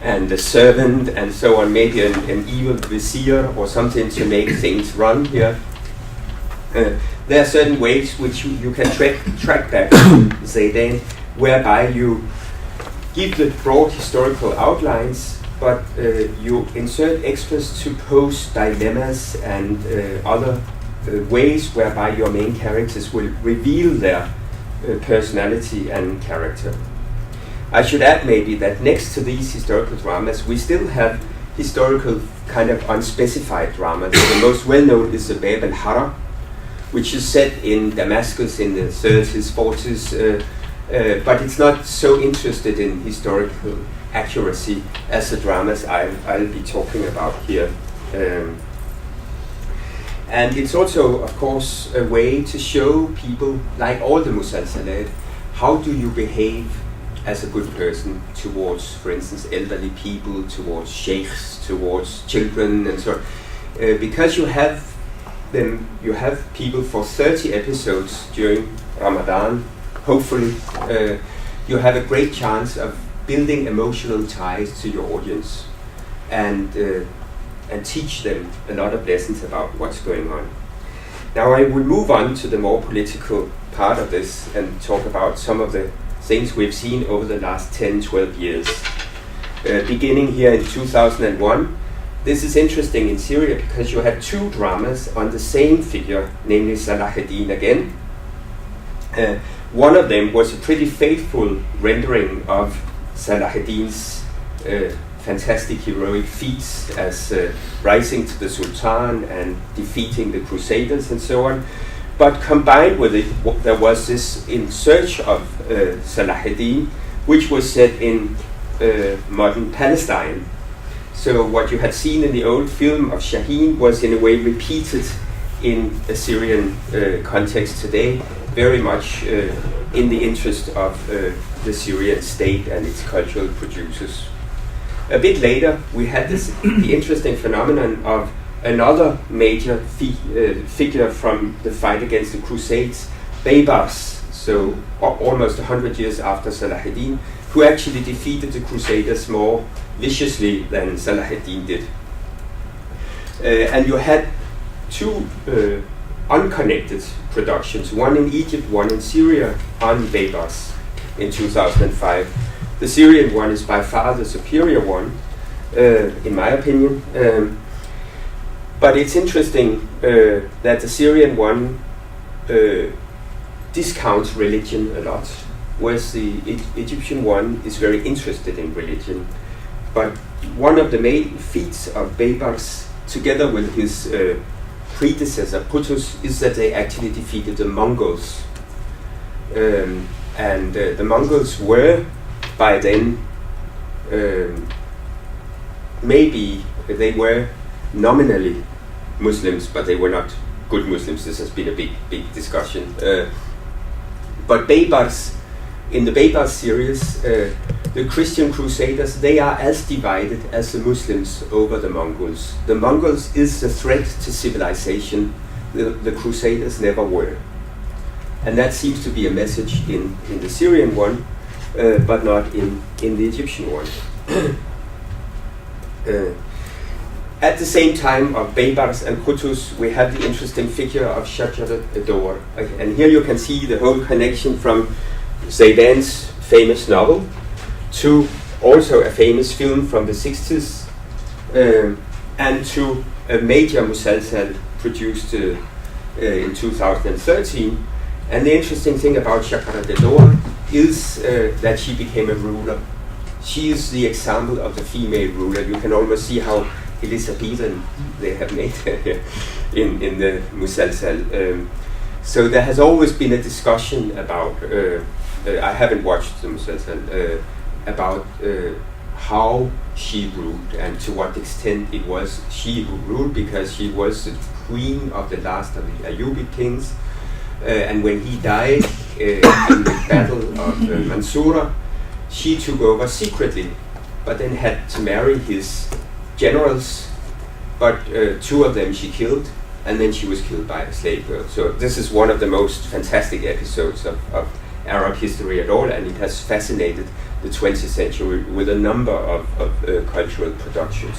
and a servant and so on, maybe an evil vizier or something to make things run here. There are certain ways which you can track back to Zayden, whereby you give the broad historical outlines, but you insert extras to pose dilemmas and other ways whereby your main characters will reveal their personality and character. I should add maybe that next to these historical dramas, we still have historical kind of unspecified dramas. The most well-known is the Bab al-Hara, which is set in Damascus in the 30s, 40s, but it's not so interested in historical accuracy as the dramas I'll be talking about here. And it's also, of course, a way to show people, like all the musalsalat, how do you behave as a good person towards, for instance, elderly people, towards sheikhs, towards children, and so on. Because you have people for 30 episodes during Ramadan, hopefully, you have a great chance of building emotional ties to your audience and teach them a lot of lessons about what's going on. Now I will move on to the more political part of this and talk about some of the things we've seen over the last 10, 12 years. Beginning here in 2001, this is interesting in Syria because you had two dramas on the same figure, namely Salah ad-Din again. One of them was a pretty faithful rendering of Salah ad-Din's fantastic heroic feats as rising to the Sultan and defeating the Crusaders and so on. But combined with it, there was this In Search of Salah ad-Din, which was set in modern Palestine. So what you had seen in the old film of Shaheen was in a way repeated in a Syrian context today, very much in the interest of the Syrian state and its cultural producers. A bit later, we had the interesting phenomenon of another major figure from the fight against the Crusades, Baybars, so almost 100 years after Salah ad-Din, who actually defeated the Crusaders more viciously than Salah ad-Din did. And you had two unconnected productions, one in Egypt, one in Syria, on Baybars in 2005. The Syrian one is by far the superior one, in my opinion. But it's interesting that the Syrian one discounts religion a lot, whereas the Egyptian one is very interested in religion. But one of the main feats of Baybars, together with his predecessor Putus, is that they actually defeated the Mongols. And the Mongols were by then, maybe they were nominally Muslims, but they were not good Muslims. This has been a big discussion. But Baybars, in the Baybars series, the Christian Crusaders, they are as divided as the Muslims over the Mongols. The Mongols is the threat to civilization. The Crusaders never were. And that seems to be a message in the Syrian one, but not in the Egyptian one. At the same time of Baybars and Qutuz, we have the interesting figure of Shajar ad-Dawr. And here you can see the whole connection from Zaydan's famous novel to also a famous film from the 60s and to a major musalsal produced in 2013. And the interesting thing about Shajar ad-Dawr is that she became a ruler. She is the example of the female ruler. You can almost see how Elizabethan they have made her in the musalsal. So there has always been a discussion about, I haven't watched the musalsal, about how she ruled and to what extent it was she who ruled, because she was the queen of the last of the Ayyubid kings. And when he died in the battle of Mansoura, she took over secretly, but then had to marry his generals, but two of them she killed, and then she was killed by a slave girl. So this is one of the most fantastic episodes of Arab history at all, and it has fascinated the 20th century with a number of cultural productions.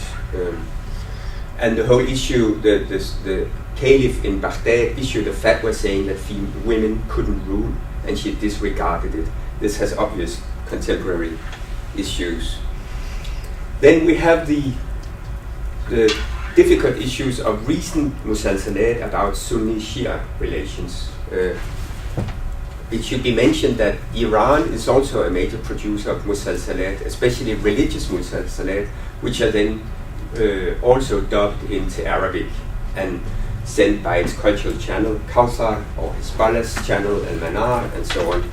And the whole issue, the caliph in Baghdad issued a fatwa saying that women couldn't rule, and she disregarded it. This has obvious contemporary issues. Then we have the difficult issues of recent musalsalat about Sunni-Shia relations. It should be mentioned that Iran is also a major producer of musalsalat, especially religious musalsalat, which are then also dubbed into Arabic and sent by its cultural channel, Kawthar, or Hezbollah's channel, Al-Manar, and so on.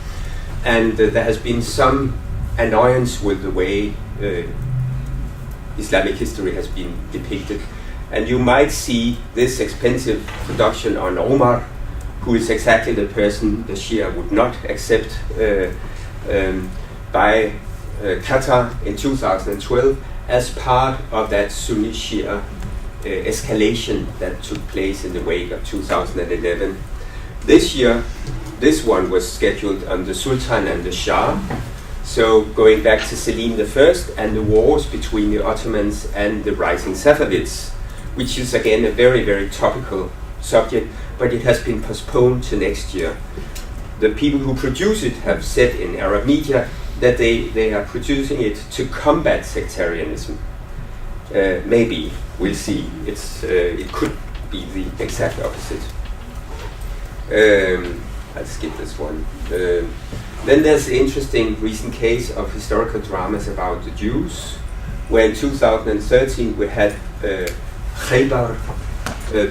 And there has been some annoyance with the way Islamic history has been depicted. And you might see this expensive production on Omar, who is exactly the person the Shia would not accept, by Qatar in 2012 as part of that Sunni-Shia escalation that took place in the wake of 2011. This year, this one was scheduled on the Sultan and the Shah, so going back to Selim I and the wars between the Ottomans and the rising Safavids, which is again a very, very topical subject, but it has been postponed to next year. The people who produce it have said in Arab media that they are producing it to combat sectarianism. Maybe, we'll see. It could be the exact opposite. I'll skip this one. Then there's the interesting recent case of historical dramas about the Jews, where in 2013 we had Khaybar,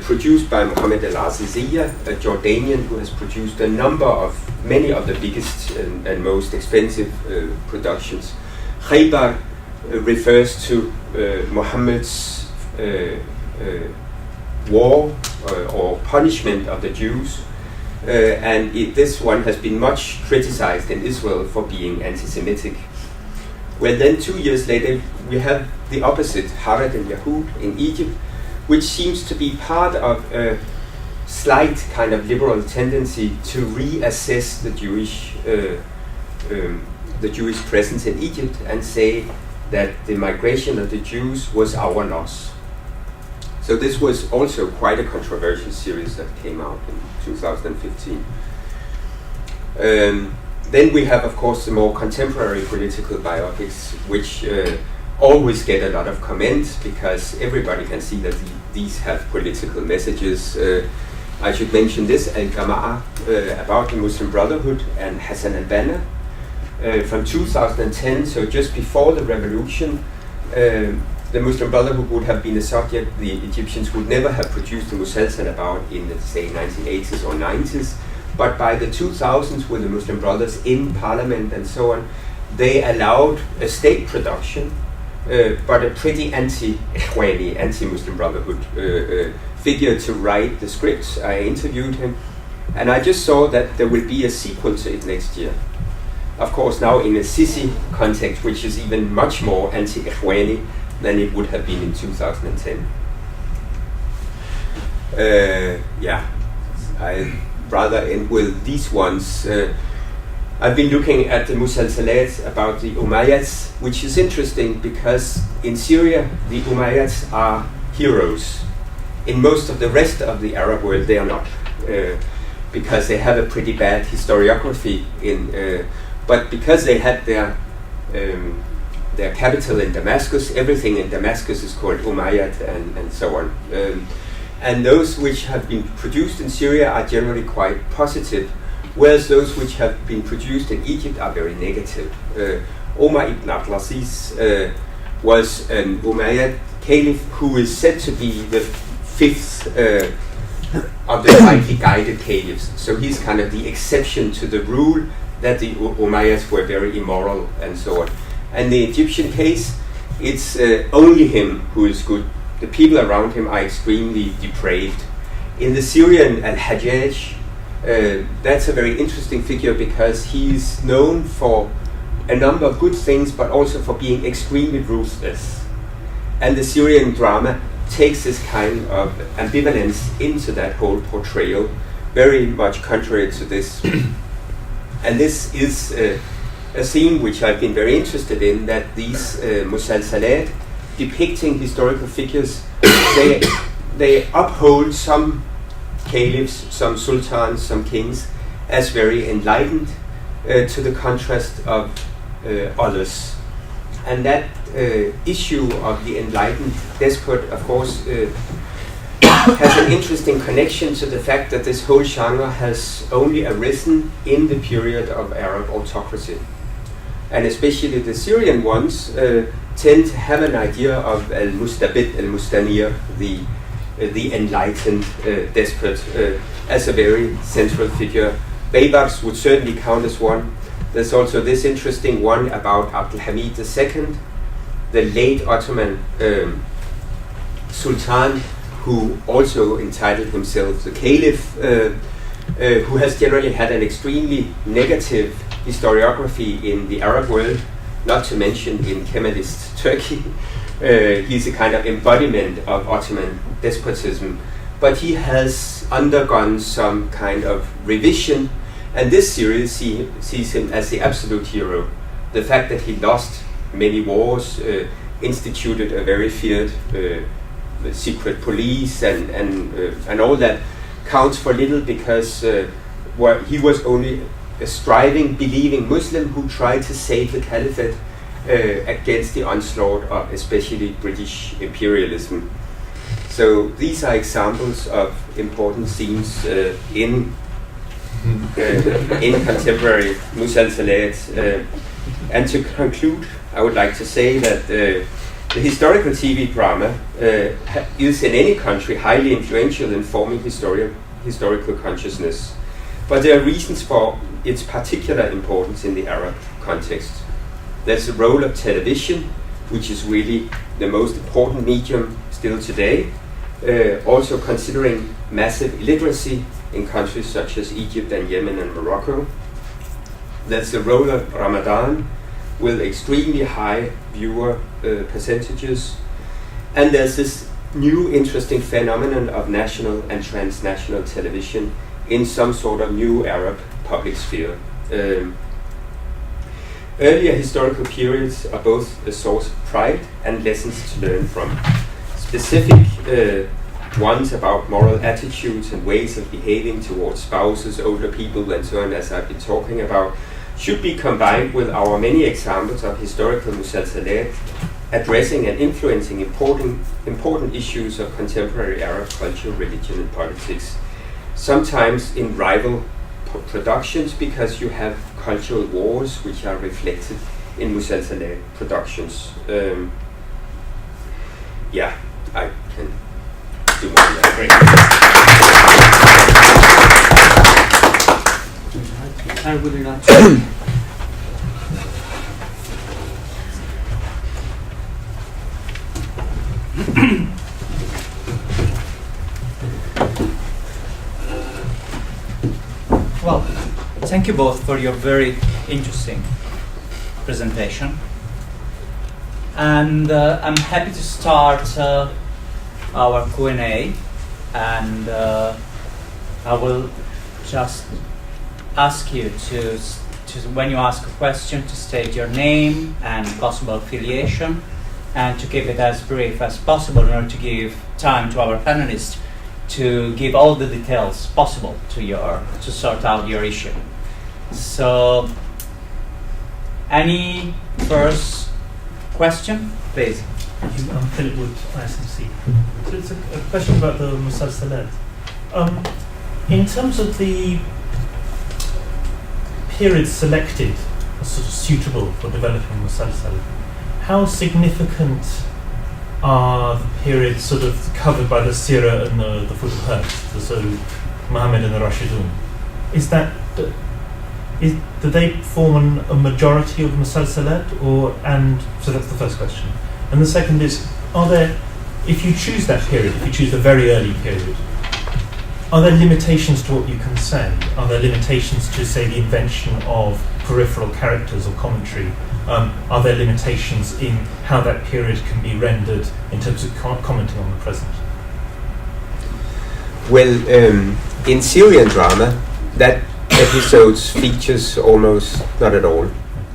produced by Mohammed al-Aziziyya, a Jordanian who has produced many of the biggest and most expensive productions. Khaybar refers to Muhammad's war or punishment of the Jews, and this one has been much criticized in Israel for being anti-Semitic. Well, then 2 years later we have the opposite, Harad al-Yahud in Egypt, which seems to be part of a slight kind of liberal tendency to reassess the Jewish presence in Egypt and say that the migration of the Jews was our loss. So this was also quite a controversial series that came out in 2015. Then we have, of course, the more contemporary political biopics, which always get a lot of comments because everybody can see that these have political messages. I should mention this, Al-Jama'a, about the Muslim Brotherhood, and Hassan al-Banna from 2010, so just before the revolution. The Muslim Brotherhood would have been a subject the Egyptians would never have produced a musalsal about in the, say, 1980s or 90s. But by the 2000s, with the Muslim Brothers in parliament and so on, they allowed a state production, but a pretty anti-Ikhwani, anti-Muslim Brotherhood figure to write the scripts. I interviewed him, and I just saw that there will be a sequel to it next year. Of course, now in a Sisi context, which is even much more anti-Ikhwani than it would have been in 2010. I'd rather end with these ones. I've been looking at the musalsalat about the Umayyads, which is interesting because in Syria the Umayyads are heroes. In most of the rest of the Arab world they are not, because they have a pretty bad historiography. But because they had their capital in Damascus, everything in Damascus is called Umayyad and so on. And those which have been produced in Syria are generally quite positive, whereas those which have been produced in Egypt are very negative. Omar ibn Abdulaziz was an Umayyad caliph who is said to be the fifth of the rightly guided caliphs. So he's kind of the exception to the rule that the Umayyads were very immoral and so on. And the Egyptian case, it's only him who is good. The people around him are extremely depraved. In the Syrian Al-Hajjaj, that's a very interesting figure because he's known for a number of good things, but also for being extremely ruthless. And the Syrian drama takes this kind of ambivalence into that whole portrayal, very much contrary to this. And this is a theme which I've been very interested in, that these musalsalat depicting historical figures, they uphold some caliphs, some sultans, some kings as very enlightened, to the contrast of others. And that issue of the enlightened despot, of course, has an interesting connection to the fact that this whole genre has only arisen in the period of Arab autocracy. And especially the Syrian ones tend to have an idea of al-mustabid, al-mustanir, the enlightened despot, as a very central figure. Baybars would certainly count as one. There's also this interesting one about Abdulhamid II, the late Ottoman Sultan, who also entitled himself the Caliph, who has generally had an extremely negative historiography in the Arab world, not to mention in Kemalist Turkey. He's a kind of embodiment of Ottoman despotism, but he has undergone some kind of revision, and this series sees him as the absolute hero. The fact that he lost many wars, instituted a very feared secret police, and all that counts for little, because he was only a striving, believing Muslim who tried to save the caliphate against the onslaught of especially British imperialism. So these are examples of important themes in contemporary musalsalat. And to conclude, I would like to say that the historical TV drama is in any country highly influential in forming historical consciousness. But there are reasons for its particular importance in the Arab context. There's the role of television, which is really the most important medium still today, also considering massive illiteracy in countries such as Egypt and Yemen and Morocco. There's the role of Ramadan, with extremely high viewer percentages. And there's this new interesting phenomenon of national and transnational television in some sort of new Arab public sphere. Earlier historical periods are both a source of pride and lessons to learn from. Specific ones about moral attitudes and ways of behaving towards spouses, older people, and so on, as I've been talking about, should be combined with our many examples of historical musalsalat addressing and influencing important issues of contemporary Arab culture, religion, and politics. Sometimes in rival productions, because you have cultural wars which are reflected in musalsalat productions. I can do more than that. I would like to. Well, thank you both for your very interesting presentation. And I'm happy to start our Q&A, and I will just ask you to, when you ask a question, to state your name and possible affiliation, and to keep it as brief as possible in order to give time to our panelists to give all the details possible to sort out your issue. So, any first question, please? Thank you. I'm Philip Wood, ISMC. So it's a question about the musalsalat. In terms of the periods selected as sort of suitable for developing musalsal, how significant are the periods sort of covered by the Sirah and the Futuhat, so Muhammad and the Rashidun? Do they form a majority of musalsalat, so that's the first question. And the second is, if you choose that period, if you choose the very early period, are there limitations to what you can say? Are there limitations to, say, the invention of peripheral characters or commentary? Are there limitations in how that period can be rendered in terms of commenting on the present? Well, in Syrian drama, that episodes features almost not at all.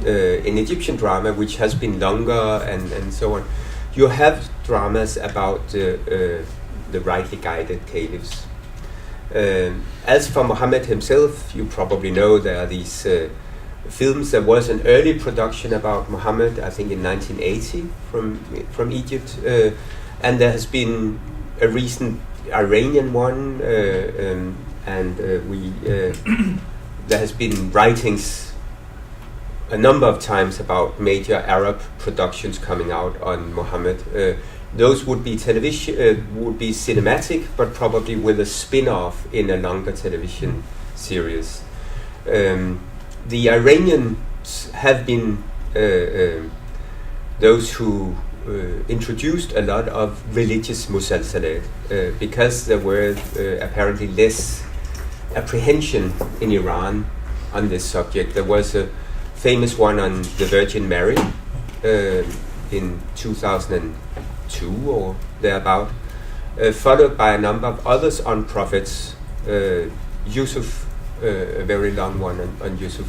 In Egyptian drama, which has been longer and so on, you have dramas about the rightly guided caliphs. As for Muhammad himself, you probably know there are these films. There was an early production about Muhammad, I think in 1980, from Egypt, and there has been a recent Iranian one, and there has been writings a number of times about major Arab productions coming out on Muhammad. Those would be television, would be cinematic, but probably with a spin-off in a longer television series. The Iranians have been those who introduced a lot of religious musalsalat because there were apparently less apprehension in Iran on this subject. There was a famous one on the Virgin Mary in 2002 or thereabout, followed by a number of others on prophets. Yusuf, a very long one on Yusuf.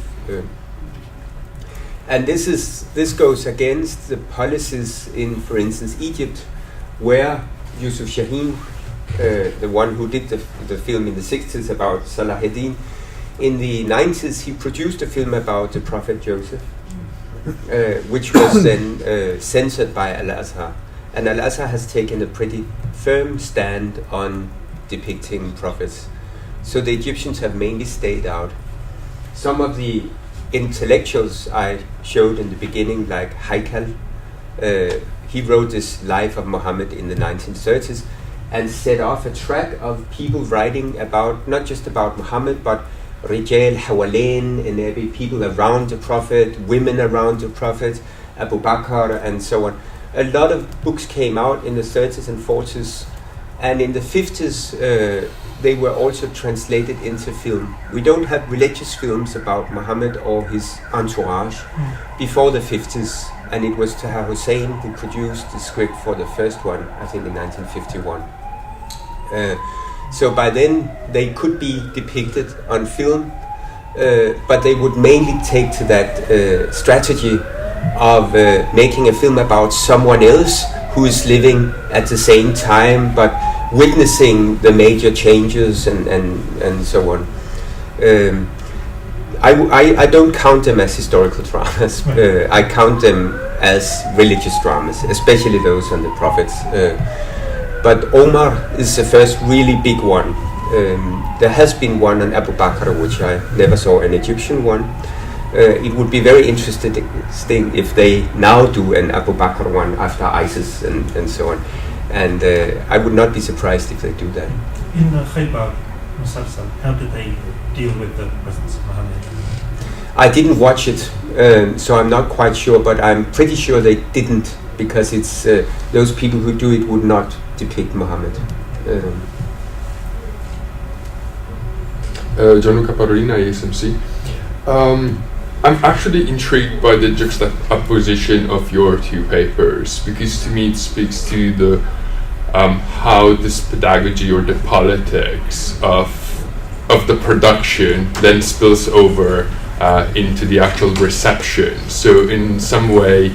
And this goes against the policies in, for instance, Egypt, where Yusuf Shaheen, the one who did the film in the 60s about Salahuddin, in the 90s he produced a film about the Prophet Joseph, which was then censored by Al-Azhar. And Al-Azhar has taken a pretty firm stand on depicting prophets. So the Egyptians have mainly stayed out. Some of the intellectuals I showed in the beginning, like Haikal, he wrote this Life of Muhammad in the 1930s and set off a track of people writing about, not just about Muhammad, but Rijal, Hawalain, and every people around the Prophet, women around the Prophet, Abu Bakr, and so on. A lot of books came out in the 30s and 40s, and in the 50s they were also translated into film. We don't have religious films about Muhammad or his entourage before the 50s, and it was Taha Hussein who produced the script for the first one, I think in 1951. So by then they could be depicted on film, but they would mainly take to that strategy of making a film about someone else who is living at the same time but witnessing the major changes and so on. I don't count them as historical dramas. I count them as religious dramas, especially those on the prophets. But Omar is the first really big one. There has been one on Abu Bakr, which I never saw, an Egyptian one. It would be very interesting if they now do an Abu Bakr one after ISIS and so on. And I would not be surprised if they do that. In Khaybar Musalsal, how did they deal with the presence of Muhammad? I didn't watch it, so I'm not quite sure, but I'm pretty sure they didn't, because it's those people who do it would not depict Muhammad. Gianluca Parolina, ASMC. I'm actually intrigued by the juxtaposition of your two papers, because to me it speaks to the how this pedagogy or the politics of the production then spills over into the actual reception. So in some way,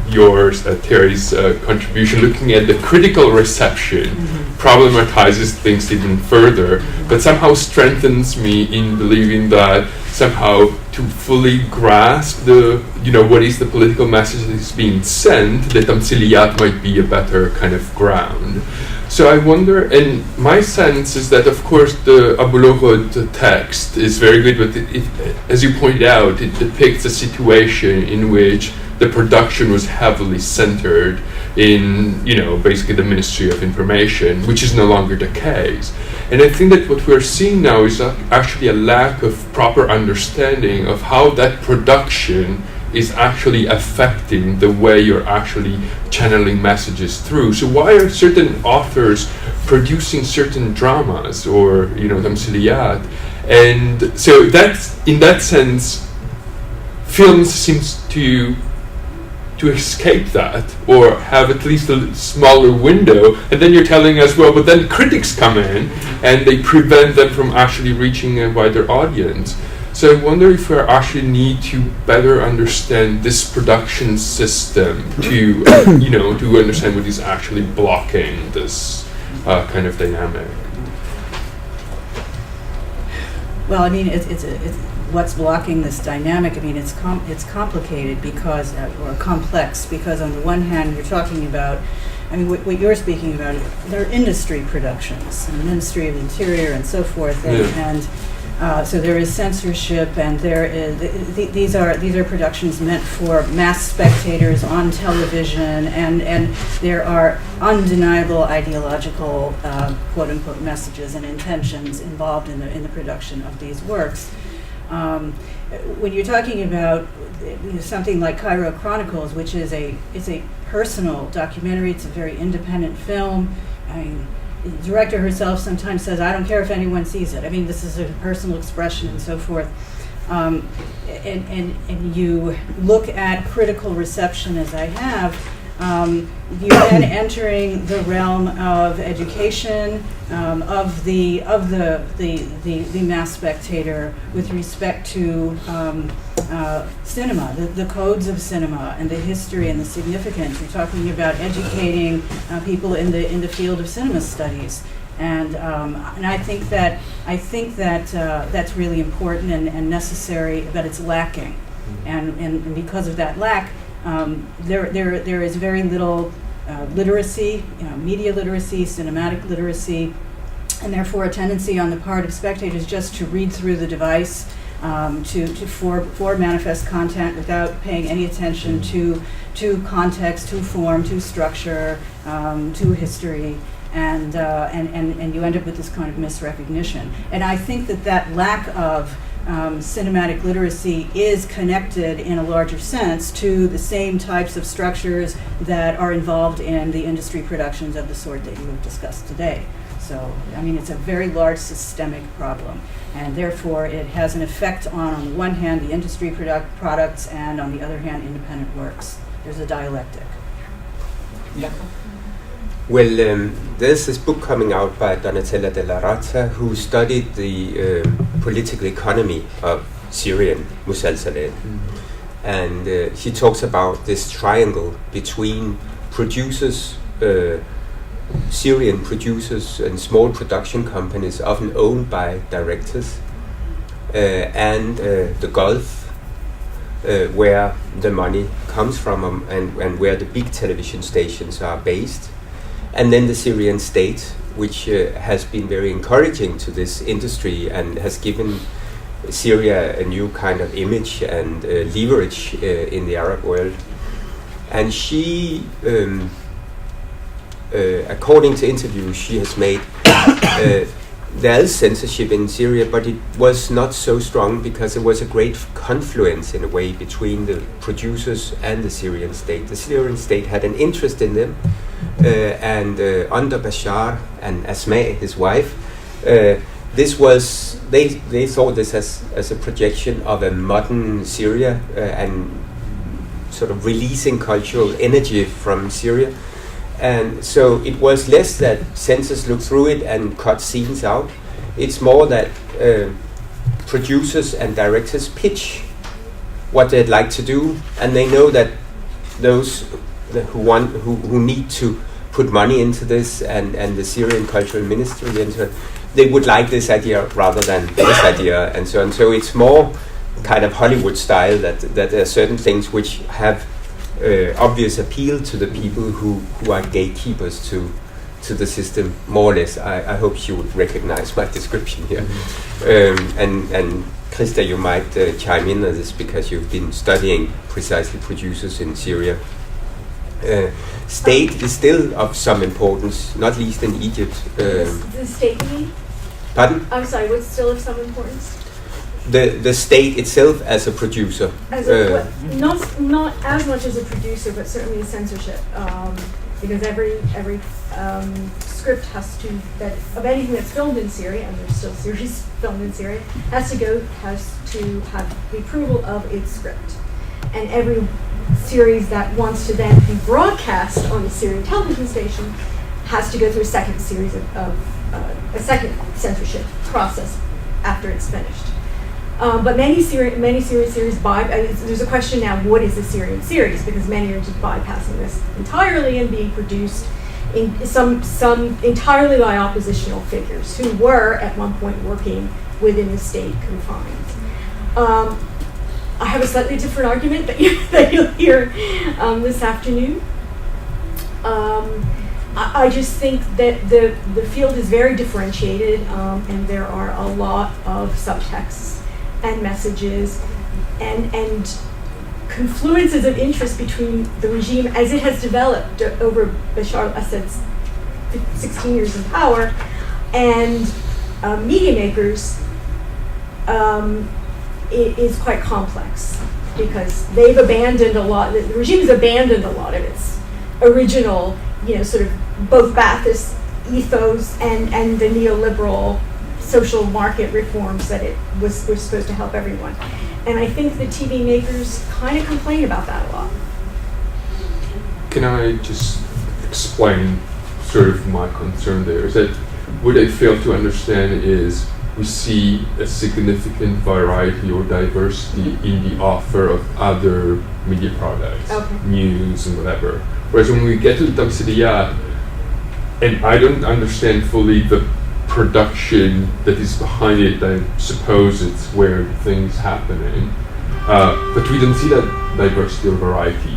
yours, Terri's contribution, looking at the critical reception, problematizes things even further, but somehow strengthens me in believing that somehow to fully grasp the, what is the political message that is being sent, the tamsiliyat might be a better kind of ground. So I wonder, and my sense is that, of course, the Abu Lughod text is very good, but it, as you pointed out, it depicts a situation in which the production was heavily centered in, basically the Ministry of Information, which is no longer the case. And I think that what we're seeing now is actually a lack of proper understanding of how that production is actually affecting the way you're actually channeling messages through. So why are certain authors producing certain dramas or tamthiliyat, and so that's in that sense, films seems to escape that or have at least a smaller window, and then you're telling us, well, but then critics come in and they prevent them from actually reaching a wider audience. So I wonder if we actually need to better understand this production system to to understand what is actually blocking this kind of dynamic. Well, I mean, it's what's blocking this dynamic. I mean, it's complicated because, or complex, because on the one hand, you're talking about, I mean, what you're speaking about, they're industry productions, the Ministry of Interior and so forth, and so there is censorship, and there is these are productions meant for mass spectators on television, and there are undeniable ideological quote unquote messages and intentions involved in the production of these works. When you're talking about something like Cairo Chronicles, which is a personal documentary, it's a very independent film. I mean, the director herself sometimes says, "I don't care if anyone sees it." I mean, this is a personal expression and so forth. And you look at critical reception as I have. You then entering the realm of education, of the mass spectator with respect to cinema, the codes of cinema and the history and the significance. You're talking about educating people in the field of cinema studies, and I think that that's really important and necessary, but it's lacking, and because of that lack. There is very little literacy, media literacy, cinematic literacy, and therefore a tendency on the part of spectators just to read through the device, for manifest content without paying any attention to context, to form, to structure, to history, and you end up with this kind of misrecognition. And I think that lack of cinematic literacy is connected in a larger sense to the same types of structures that are involved in the industry productions of the sort that you have discussed today. So, I mean, it's a very large systemic problem, and therefore it has an effect on the one hand, the industry products, and on the other hand, independent works. There's a dialectic. Yeah. Well, there's this book coming out by Donatella Della Rata, who studied the political economy of Syrian musalsal. And she talks about this triangle between producers, Syrian producers and small production companies, often owned by directors, and the Gulf, where the money comes from, and where the big television stations are based. And then the Syrian state, which has been very encouraging to this industry and has given Syria a new kind of image and leverage in the Arab world. And she, according to interviews she has made, there is censorship in Syria, but it was not so strong because there was a great confluence in a way between the producers and the Syrian state. The Syrian state had an interest in them, and under Bashar and Asma, his wife, this was they saw this as a projection of a modern Syria and sort of releasing cultural energy from Syria. And so it was less that censors look through it and cut scenes out. It's more that producers and directors pitch what they'd like to do, and they know that those who need to put money into this and the Syrian Cultural Ministry into it, they would like this idea rather than this idea, and so on. So it's more kind of Hollywood style that there are certain things which have obvious appeal to the people who are gatekeepers to the system, more or less. I hope you would recognize my description here. And Krista, you might chime in on this because you've been studying precisely producers in Syria. State is still of some importance, not least in Egypt. The state, you mean? Pardon? I'm sorry, what's still of some importance? The state itself as a producer. As not as much as a producer, but certainly censorship. because every script has to, that of anything that's filmed in Syria, and there's still series filmed in Syria, has to have the approval of its script. And every series that wants to then be broadcast on the Syrian television station has to go through a second series a second censorship process after it's finished. But many Syrian series there's a question now, what is a Syrian series? Because many are just bypassing this entirely and being produced in some entirely by oppositional figures who were at one point working within the state confines. I have a slightly different argument that you'll hear this afternoon. I just think that the field is very differentiated, and there are a lot of subtexts and messages and confluences of interest between the regime as it has developed over Bashar al-Assad's 16 years in power and media makers. It is quite complex because they've abandoned a lot. The regime has abandoned a lot of its original, sort of both Ba'athist ethos and the neoliberal social market reforms that it was supposed to help everyone. And I think the TV makers kind of complain about that a lot. Can I just explain sort of my concern there? Is that what I fail to understand is we see a significant variety or diversity in the offer of other media products, news and whatever. Whereas when we get to the Tamsiliyat, and I don't understand fully the production that is behind it, I suppose it's where things happening, but we don't see that diversity or variety.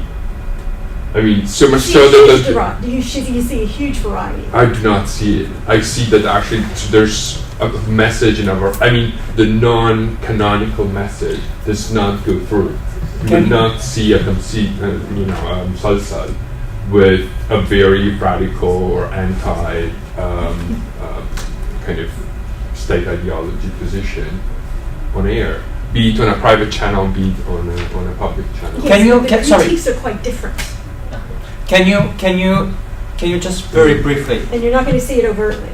I mean, so much so that you see a huge variety. I do not see it. I see that actually there's a message in the non-canonical message does not go through. You would not see a musalsal with a very radical or anti kind of state ideology position on air, be it on a private channel, be it on a public channel. Yes, the critiques are quite different. Can you just very briefly? And you're not going to see it overtly.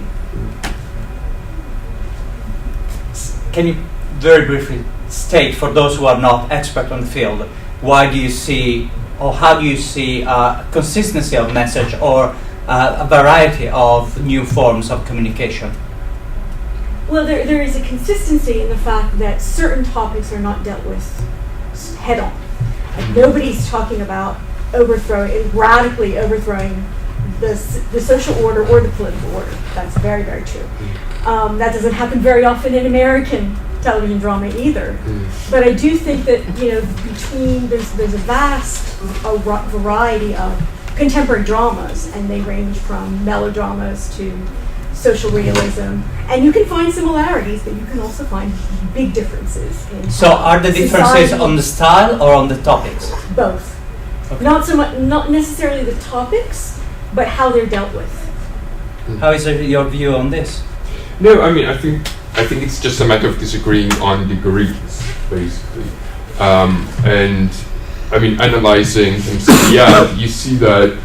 Can you very briefly state, for those who are not expert on the field, why do you see, or how do you see consistency of message or a variety of new forms of communication? Well, there is a consistency in the fact that certain topics are not dealt with head on. Like nobody's talking about radically overthrowing the social order or the political order. That's very, very true. That doesn't happen very often in American television drama either. But I do think that there's a vast variety of contemporary dramas, and they range from melodramas to social realism, and you can find similarities, but you can also find big differences in So are the differences on the style or on the topics? Both. Okay. Not necessarily the topics, but how they're dealt with. How is your view on this? No, I think it's just a matter of disagreeing on degrees, basically. And analyzing things, you see that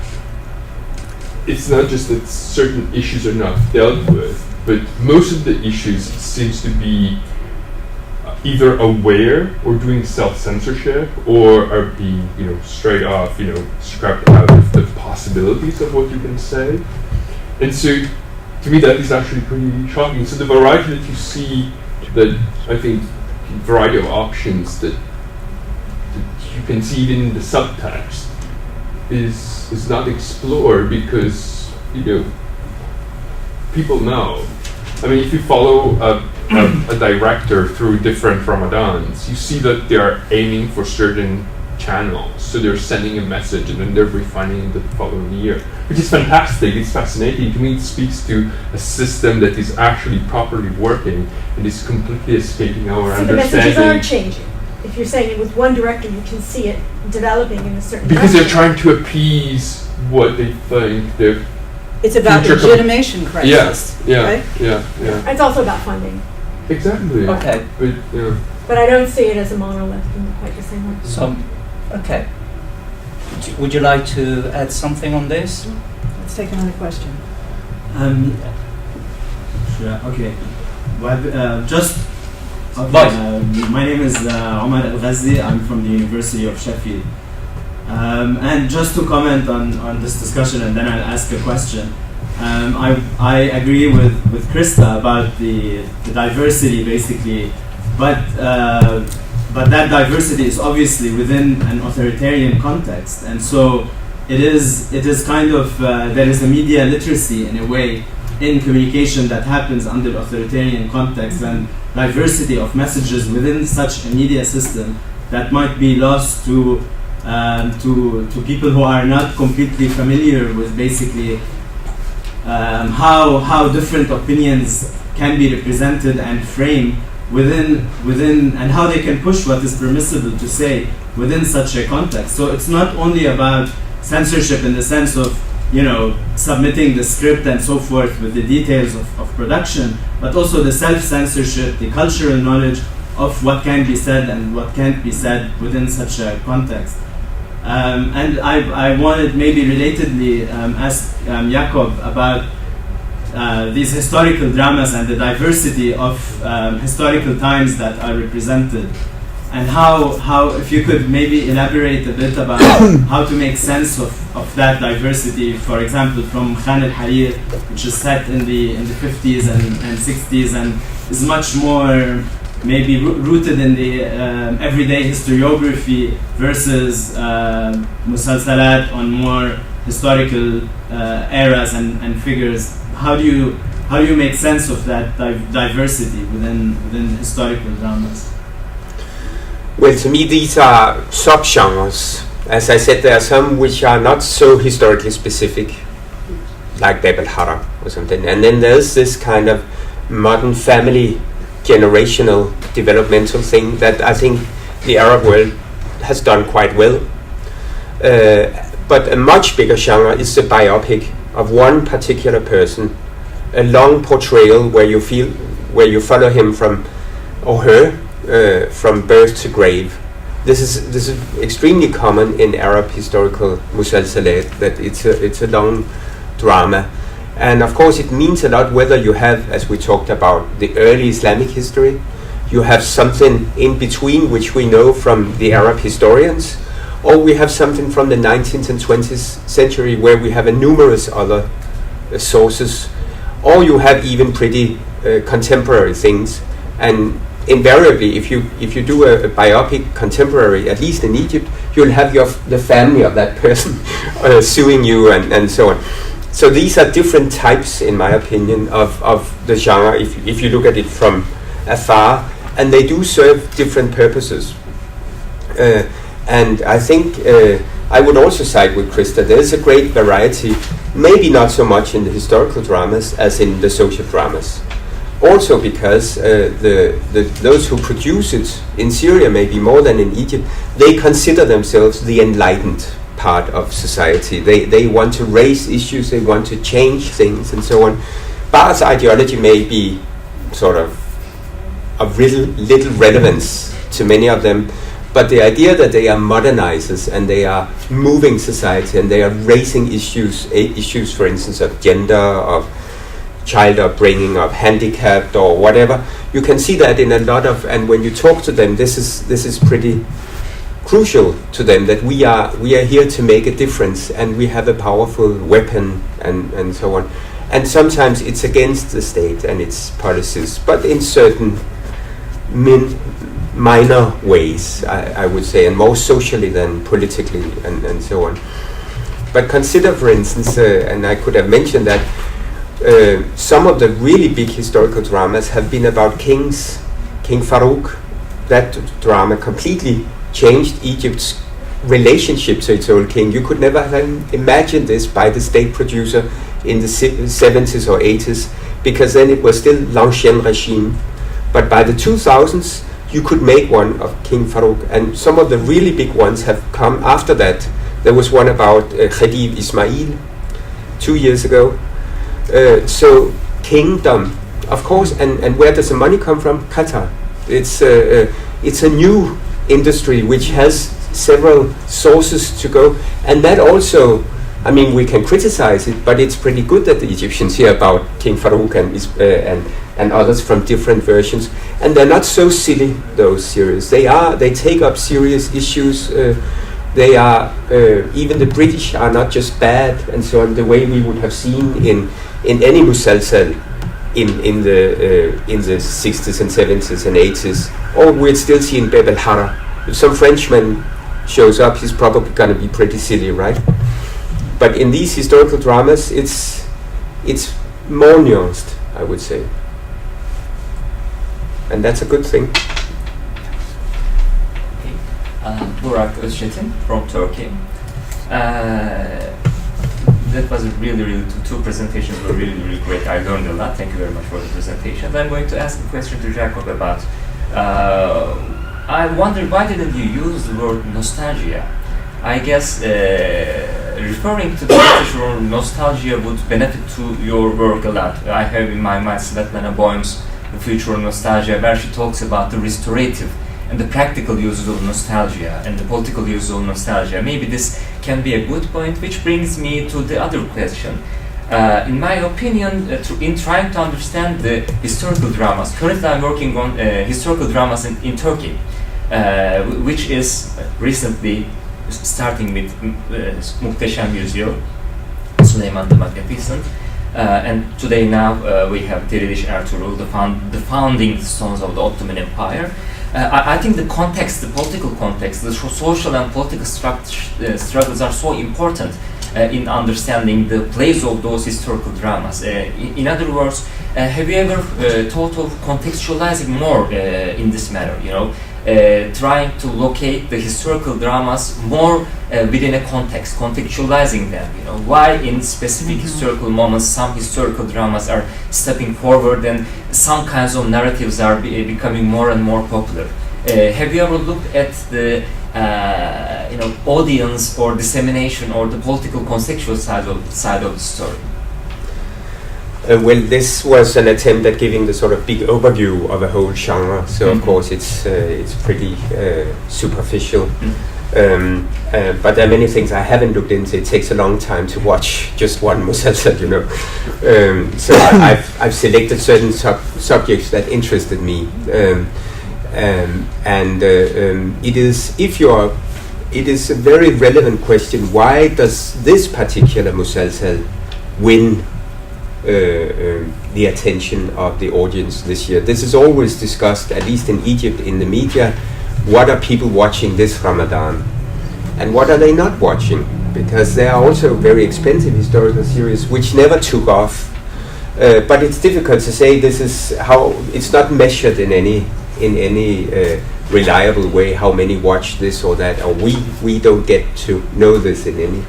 it's not just that certain issues are not dealt with, but most of the issues seems to be either aware or doing self-censorship, or are being, straight off, scrapped out of the possibilities of what you can say. And so, to me, that is actually pretty shocking. So the variety that you see, that I think, variety of options that you can see even in the subtext is not explored because, people know. If you follow a director through different Ramadans, you see that they are aiming for certain channels. So they're sending a message and then they're refining the following year, which is fantastic. It's fascinating. To me, it speaks to a system that is actually properly working and is completely escaping our understanding. The messages are changing. If you're saying it with one director, you can see it developing in a certain because direction. they're trying to appease what they think they're. It's about legitimation crisis. Right? Yeah. It's also about funding. Exactly. Okay. But I don't see it as a monolith in quite the same way. Okay. Would you like to add something on this? Let's take another question. Sure, okay. Well, just okay, my name is Omar Al-Ghazi. I'm from the University of Sheffield. And just to comment on this discussion, and then I'll ask a question. I agree with Krista about the diversity, basically, but that diversity is obviously within an authoritarian context, and so it is kind of there is a media literacy in a way in communication that happens under authoritarian context, and diversity of messages within such a media system that might be lost to people who are not completely familiar with basically how different opinions can be represented and framed within and how they can push what is permissible to say within such a context. So it's not only about censorship in the sense of, you know, submitting the script and so forth with the details of production, but also the self-censorship, the cultural knowledge of what can be said and what can't be said within such a context. And I wanted maybe relatedly ask Jakob about these historical dramas and the diversity of historical times that are represented, and how if you could maybe elaborate a bit about how to make sense of that diversity, for example, from Khan al-Harir, which is set in the 50s and 60s and is much more maybe rooted in the everyday historiography versus musalsalat on more historical eras and figures. How do you make sense of that diversity within historical dramas? Well, to me, these are subgenres. As I said, there are some which are not so historically specific, like Bab al-Hara or something. And then there's this kind of modern family, generational, developmental thing that I think the Arab world has done quite well. But a much bigger genre is the biopic of one particular person, a long portrayal where you follow him from, or her, from birth to grave. This is extremely common in Arab historical musalsalat, that it's a long drama. And of course it means a lot whether you have, as we talked about, the early Islamic history, you have something in between which we know from the Arab historians, or we have something from the 19th and 20th century where we have numerous other sources, or you have even pretty contemporary things. And invariably, if you do a biopic contemporary, at least in Egypt, you'll have the family of that person suing you and so on. So these are different types, in my opinion, of the genre if you look at it from afar, and they do serve different purposes. And I think I would also side with Krista. There's a great variety, maybe not so much in the historical dramas as in the social dramas. Also because those who produce it in Syria, maybe more than in Egypt, they consider themselves the enlightened part of society. They want to raise issues, they want to change things and so on. Baath's ideology may be sort of little relevance to many of them, but the idea that they are modernizers and they are moving society and they are raising issues, for instance, of gender, of child upbringing, of handicapped or whatever, you can see that in a lot of, and when you talk to them, this is pretty crucial to them, that we are here to make a difference and we have a powerful weapon and so on. And sometimes it's against the state and its policies, but in certain minor ways, I would say, and more socially than politically and so on. But consider, for instance, and I could have mentioned that some of the really big historical dramas have been about kings. King Farouk, that drama completely changed Egypt's relationship to its old king. You could never have imagined this by the state producer in the 70s or 80s, because then it was still l'ancien regime. But by the 2000s, you could make one of King Farouk, and some of the really big ones have come after that. There was one about Khedive Ismail 2 years ago. So kingdom, of course, and where does the money come from? Qatar. It's a new industry which has several sources to go, and that also I mean, we can criticize it, but it's pretty good that the Egyptians hear about King Farouk and others from different versions. And they're not so silly, those series. They take up serious issues. They are, even the British are not just bad and so on, the way we would have seen in any musalsal in the 60s and 70s and 80s. Or we'd still see in Bab el-Hara. If some Frenchman shows up, he's probably going to be pretty silly, right? But in these historical dramas, it's more nuanced, I would say. And that's a good thing. Burak Özçetin from Turkey. That was really two presentations were really great. I learned a lot. Thank you very much for the presentations. I'm going to ask a question to Jakob about. I wonder, why didn't you use the word nostalgia? I guess referring to the British word nostalgia would benefit to your work a lot. I have in my mind Svetlana Boym's The Future of Nostalgia, where she talks about the restorative and the practical uses of nostalgia and the political uses of nostalgia. Maybe this can be a good point, which brings me to the other question. In my opinion, in trying to understand the historical dramas, currently I'm working on historical dramas in Turkey, which is recently starting with Muhteşem Yüzyıl, Süleyman Demirel, and today now we have Diriliş Ertuğrul, the founding stones of the Ottoman Empire. I think the context, the political context, the social and political struggles are so important in understanding the place of those historical dramas. In other words, have you ever thought of contextualizing more in this matter? You know, trying to locate the historical dramas more within a context, contextualizing them. You know, why in specific historical moments some historical dramas are stepping forward and some kinds of narratives are becoming more and more popular. Have you ever looked at the audience or dissemination or the political contextual side of the story? Well, this was an attempt at giving the sort of big overview of a whole genre. So of course it's pretty superficial. But there are many things I haven't looked into. It takes a long time to watch just one musalsal, you know. So I've selected certain subjects that interested me, it is a very relevant question. Why does this particular musalsal win the attention of the audience this year? This is always discussed, at least in Egypt, in the media. What are people watching this Ramadan? And what are they not watching? Because there are also very expensive historical series which never took off. But it's difficult to say this is how, it's not measured in any reliable way how many watch this or that, or we don't get to know this in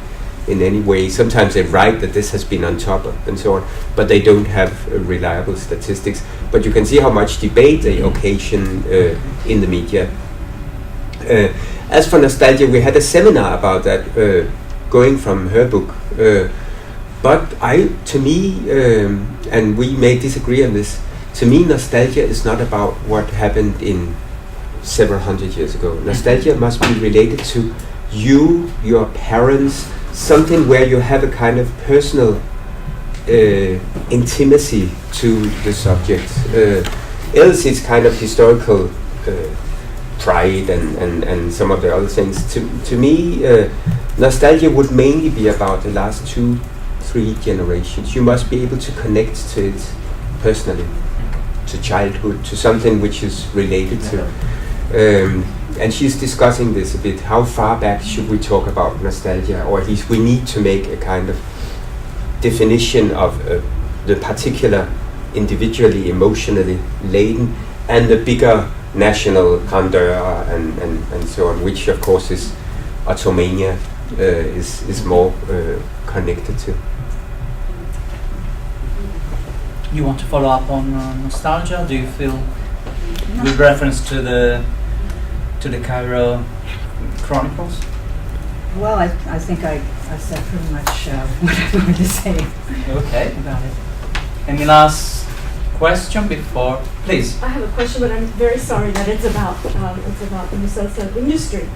any way. Sometimes they write that this has been on top and so on, but they don't have reliable statistics. But you can see how much debate they occasion in the media. As for nostalgia, we had a seminar about that, going from her book. But to me, and we may disagree on this, to me nostalgia is not about what happened in several hundred years ago. Nostalgia must be related to you, your parents, something where you have a kind of personal intimacy to the subject. Else it's kind of historical pride and some of the other things. To me, nostalgia would mainly be about the last 2-3 generations. You must be able to connect to it personally, to childhood, to something which is related to. And she's discussing this a bit. How far back should we talk about nostalgia? Or at least we need to make a kind of definition of the particular individually, emotionally laden, and the bigger national grandeur and so on, which of course is Ottomania is more connected to. You want to follow up on nostalgia? Do you feel, with reference to the Cairo Chronicles? Well, I think I said pretty much what I wanted to say Okay. about it. Any last question before? Please. I have a question, but I'm very sorry that it's about the musalsal industry.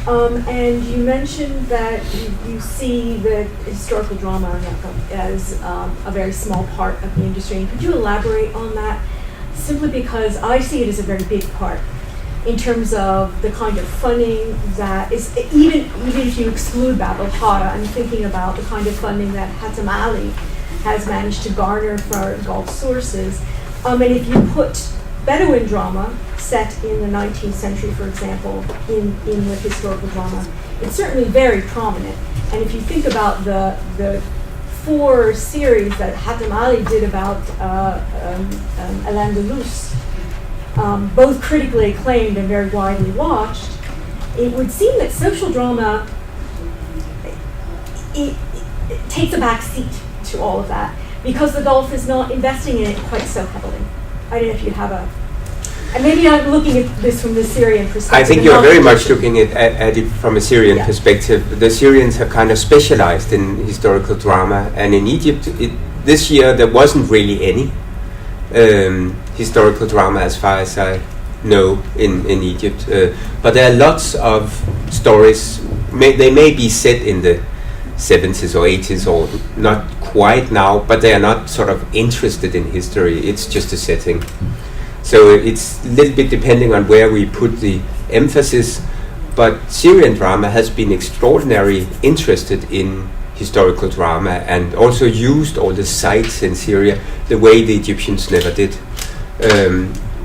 And you mentioned that you see the historical drama as a very small part of the industry. And could you elaborate on that? Simply because I see it as a very big part in terms of the kind of funding that is, even if you exclude Bab el-Hara, I'm thinking about the kind of funding that Hatem Ali has managed to garner for Gulf sources. And if you put Bedouin drama set in the 19th century, for example, in the historical drama, it's certainly very prominent. And if you think about the 4 series that Hatem Ali did about Al-Andalus, both critically acclaimed and very widely watched, it would seem that social drama it takes a back seat to all of that because the Gulf is not investing in it quite so heavily. I don't know if you have a... And maybe I'm looking at this from the Syrian perspective. I think you're very much looking at it from a Syrian perspective. The Syrians have kind of specialized in historical drama, and in Egypt, this year there wasn't really any historical drama as far as I know in Egypt. But there are lots of stories, they may be set in the 70s or 80s or not quite now, but they are not sort of interested in history, it's just a setting. So it's a little bit depending on where we put the emphasis, but Syrian drama has been extraordinarily interested in historical drama and also used all the sites in Syria the way the Egyptians never did.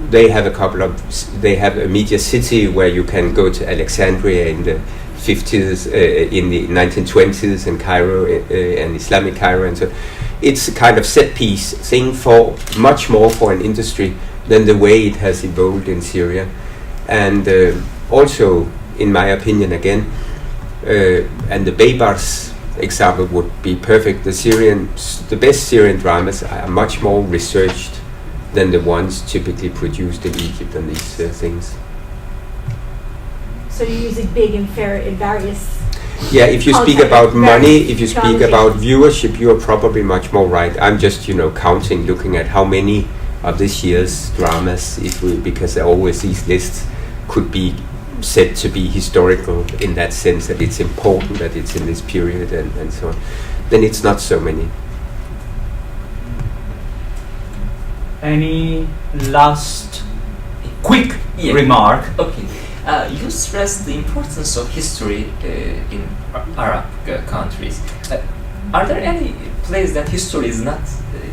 They have they have a media city where you can go to Alexandria in the 50s, in the 1920s, and Cairo, and Islamic Cairo, and so it's a kind of set piece thing for much more for an industry than the way it has evolved in Syria. And also, in my opinion again, and the Beybars example would be perfect, the best Syrian dramas are much more researched than the ones typically produced in Egypt and these things. So you're using big in various... Yeah, if you speak about money, if you speak about viewership, you are probably much more right. I'm just, counting, looking at how many of this year's dramas, because there are always these lists, could be said to be historical in that sense, that it's important that it's in this period and so on. Then it's not so many. Any last quick remark? Okay. You stressed the importance of history in Arab countries. Are there any place that history is not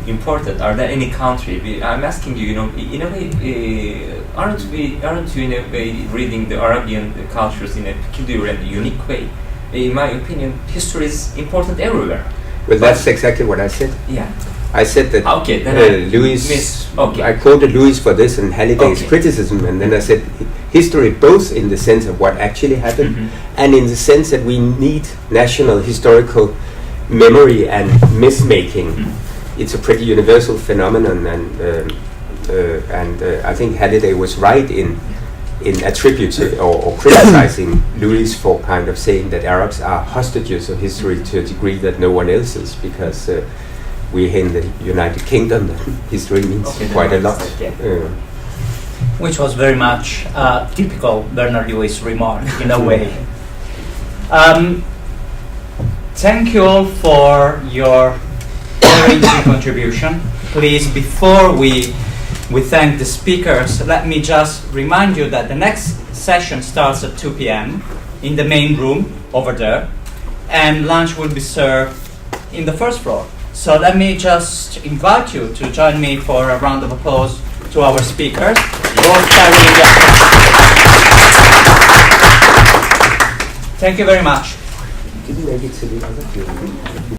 important? Are there any country? I'm asking you, in a way, aren't you in a way reading the Arabian cultures in a peculiar and unique way? In my opinion, history is important everywhere. Well, that's exactly what I said. Yeah. I said that I quoted Lewis for this and Halliday's criticism, and then I said history both in the sense of what actually happened and in the sense that we need national historical memory and myth-making. It's a pretty universal phenomenon, and I think Halliday was right in attributing or criticizing Lewis for kind of saying that Arabs are hostages of history to a degree that no one else is, because we're in the United Kingdom, history means quite a lot. Which was very much typical Bernard Lewis remark in a way. Thank you all for your very interesting contribution. Please, before we thank the speakers, let me just remind you that the next session starts at 2 p.m. in the main room over there, and lunch will be served in the first floor. So let me just invite you to join me for a round of applause to our speakers, both Terri and Jakob. Thank you very much. Didn't make it to the other field.